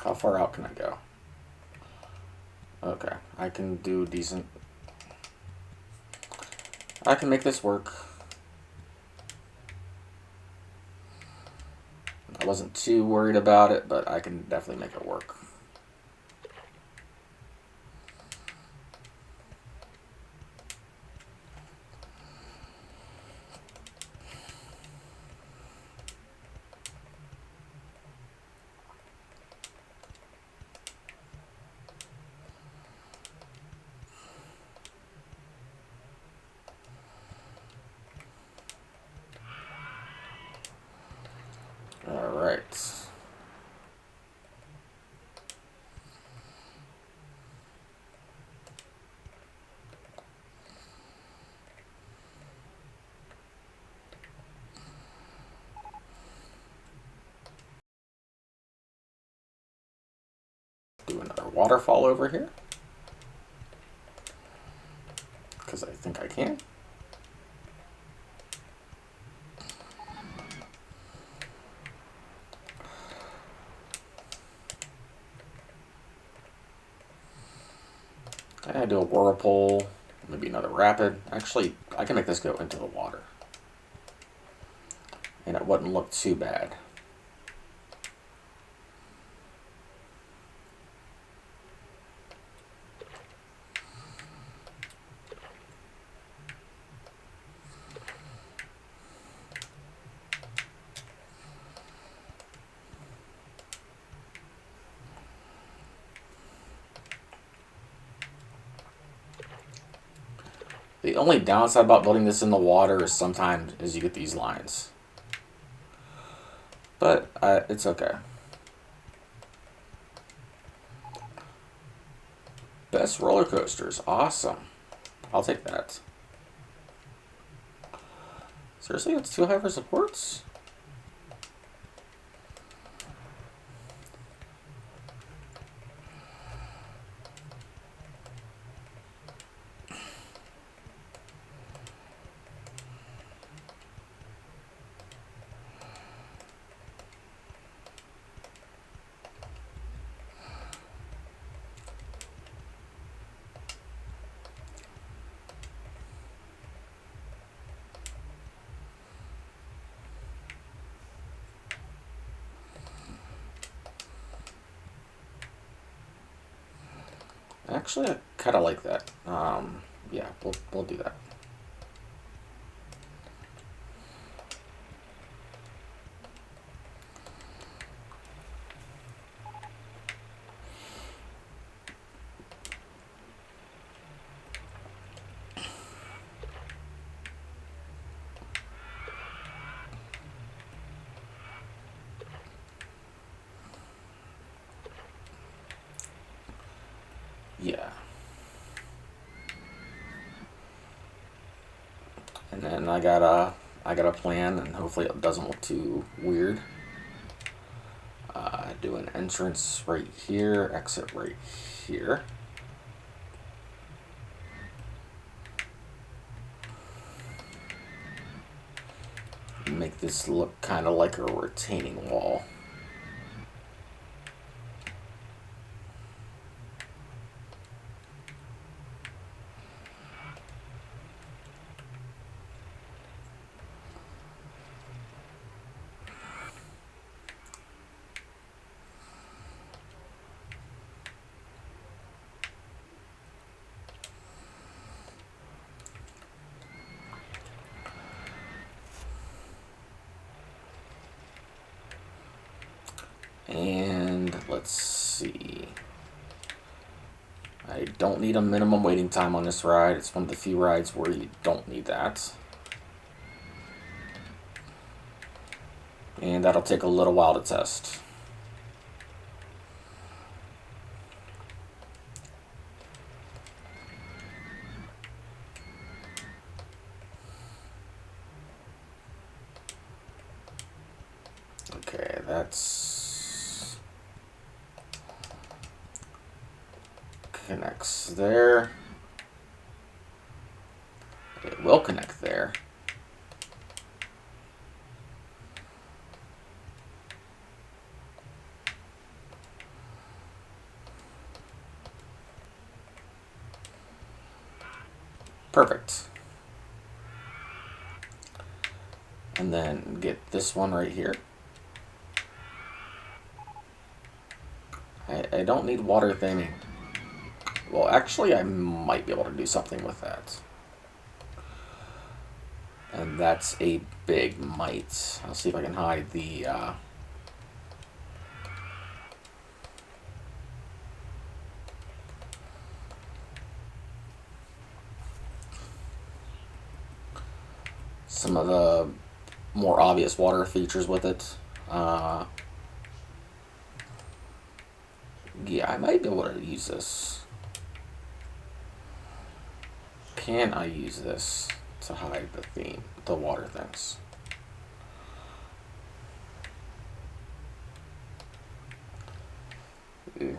How far out can I go? Okay, I can do decent. I can make this work. I wasn't too worried about it, but I can definitely make it work. Alright. Do another waterfall over here. Because I think I can. I do a whirlpool, maybe another rapid. Actually, I can make this go into the water. And it wouldn't look too bad. The only downside about building this in the water is sometimes you get these lines. But it's okay. Best roller coasters. Awesome. I'll take that. Seriously, it's too high for supports? Actually, I kind of like that. Yeah, we'll do that. Yeah. And then I got a plan, and hopefully it doesn't look too weird. Do an entrance right here, exit right here. make this look kind of like a retaining wall. And let's see. I don't need a minimum waiting time on this ride. It's one of the few rides where you don't need that. And that'll take a little while to test. Okay, that's connects there. It will connect there. Perfect. And then get this one right here. I don't need water theming. Well, actually, I might be able to do something with that. And that's a big might. I'll see if I can hide the... some of the more obvious water features with it. Yeah, I might be able to use this. Can I use this to hide the theme, the water things? Ooh.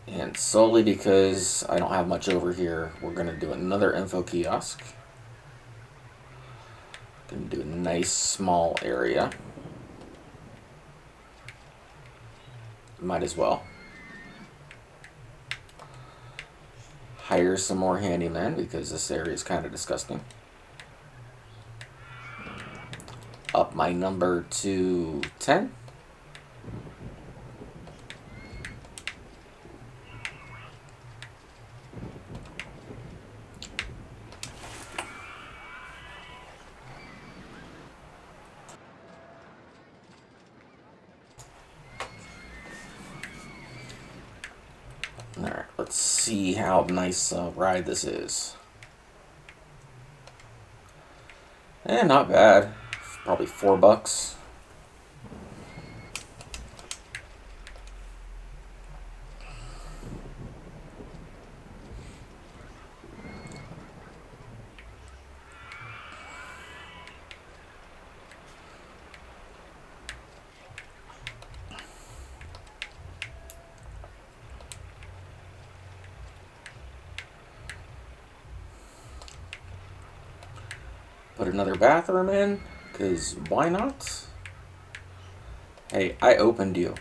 And solely because I don't have much over here, we're going to do another info kiosk. Going to do a nice small area. Might as well. Hire some more handymen because this area is kind of disgusting. Up my number to 10. Alright, let's see how nice a ride this is. Not bad. Probably $4. Put another bathroom in, because why not? Hey, I opened you.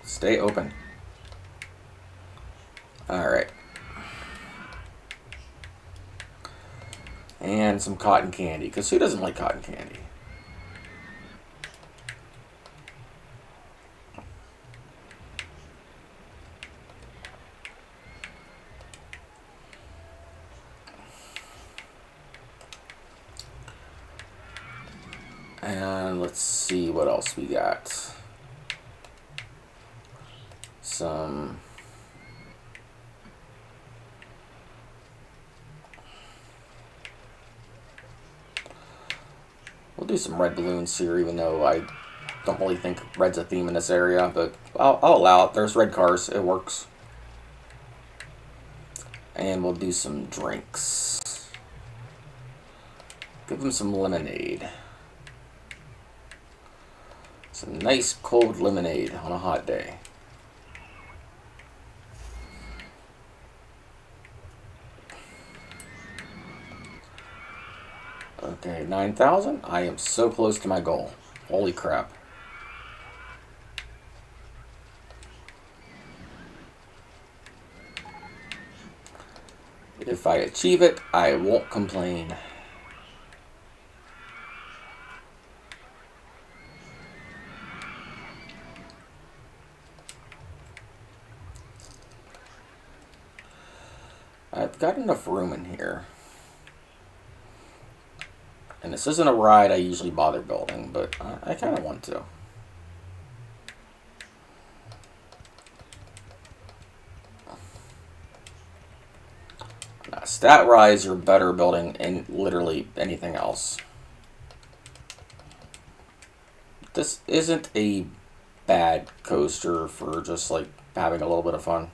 Stay open. Alright. And some cotton candy, because who doesn't like cotton candy? And let's see what else we got. Some... We'll do some red balloons here, even though I don't really think red's a theme in this area, but I'll allow it. There's red cars. It works. And we'll do some drinks. Give them some lemonade. Some nice cold lemonade on a hot day. Okay, 9,000. I am so close to my goal. Holy crap. If I achieve it, I won't complain. I've got enough room in here. And this isn't a ride I usually bother building, but I kind of want to. Now, stat rides are better building in literally anything else. This isn't a bad coaster for just like having a little bit of fun.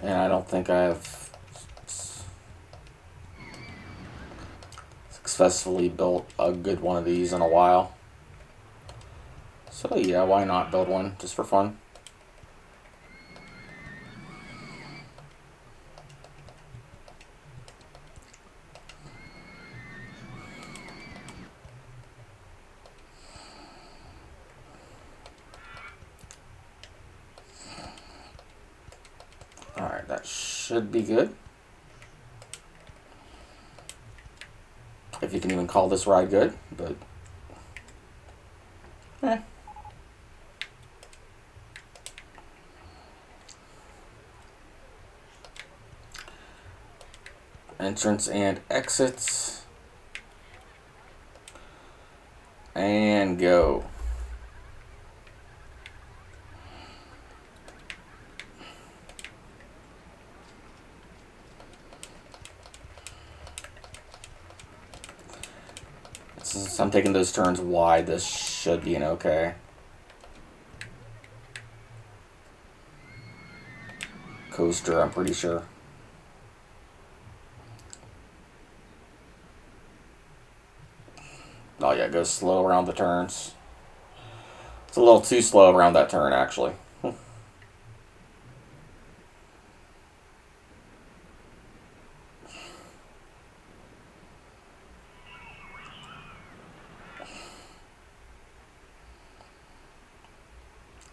And I don't think I have successfully built a good one of these in a while. So yeah, why not build one just for fun? Alright, that should be good. If you can even call this ride good, but eh. Entrance and exits. And go. Since I'm taking those turns wide, this should be an okay. Coaster, I'm pretty sure. Oh yeah, go slow around the turns. It's a little too slow around that turn, actually.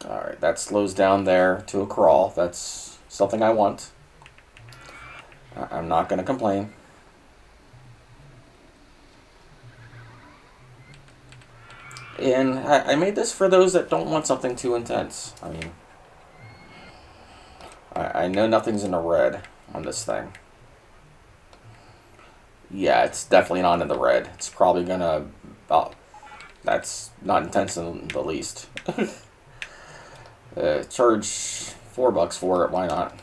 Alright, that slows down there to a crawl. That's something I want. I'm not going to complain. And I made this for those that don't want something too intense. I mean, I know nothing's in the red on this thing. Yeah, it's definitely not in the red. It's probably gonna... Oh, that's not intense in the least. Charge $4 for it, why not?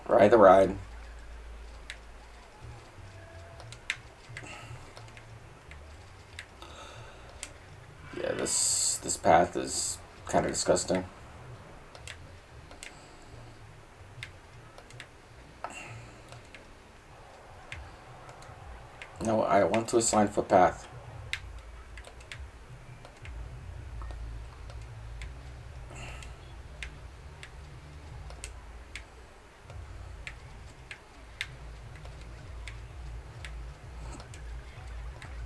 Ride the ride. Yeah, this path is kind of disgusting. No, I want to assign footpath.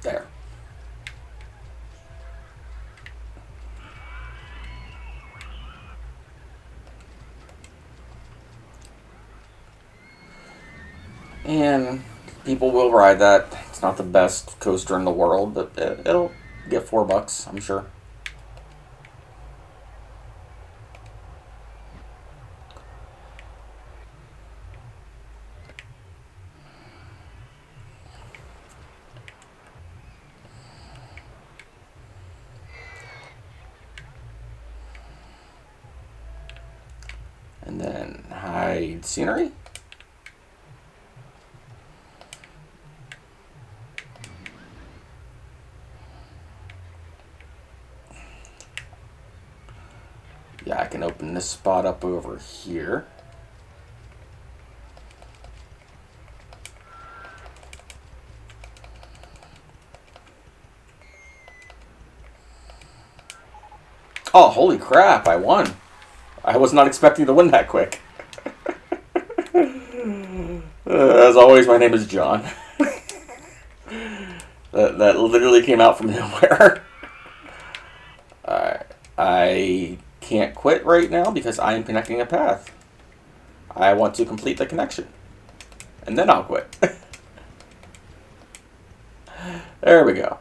There. And people will ride that. It's not the best coaster in the world, but it'll get $4, I'm sure. And then hide scenery. Yeah, I can open this spot up over here. Oh, holy crap, I won. I was not expecting to win that quick. As always, my name is John. that literally came out from nowhere. I can't quit right now because I am connecting a path. I want to complete the connection. And then I'll quit. There we go.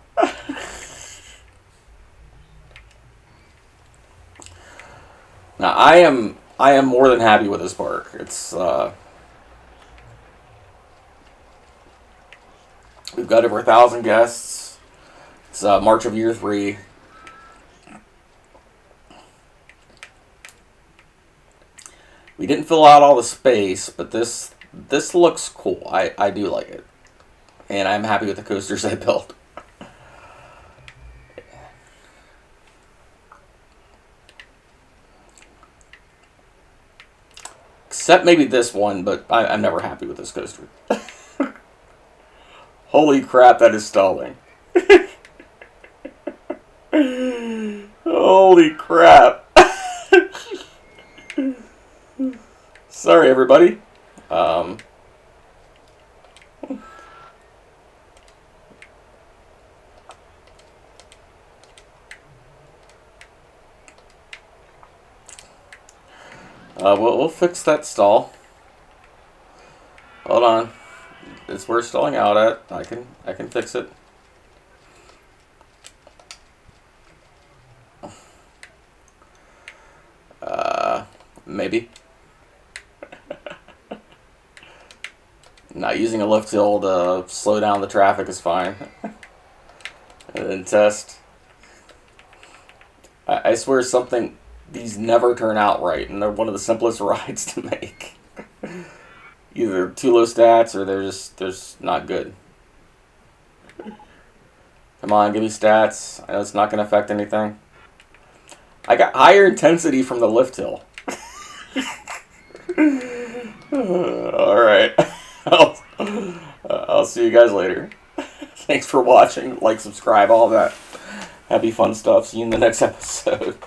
Now I am more than happy with this park. It's we've got over 1,000 guests. It's March of year 3. We didn't fill out all the space, but this looks cool. I do like it. And I'm happy with the coasters I built. Except maybe this one, but I'm never happy with this coaster. Holy crap, that is stalling. Holy crap. Sorry, everybody. We'll fix that stall. Hold on. It's where it's stalling out at. I can fix it. Maybe. Not using a lift hill to slow down the traffic is fine. And then test. I swear these never turn out right, and they're one of the simplest rides to make. Either too low stats or they're just not good. Come on, give me stats. I know it's not going to affect anything. I got higher intensity from the lift hill. Alright. I'll see you guys later. Thanks for watching. Like, subscribe, all that happy fun stuff. See you in the next episode.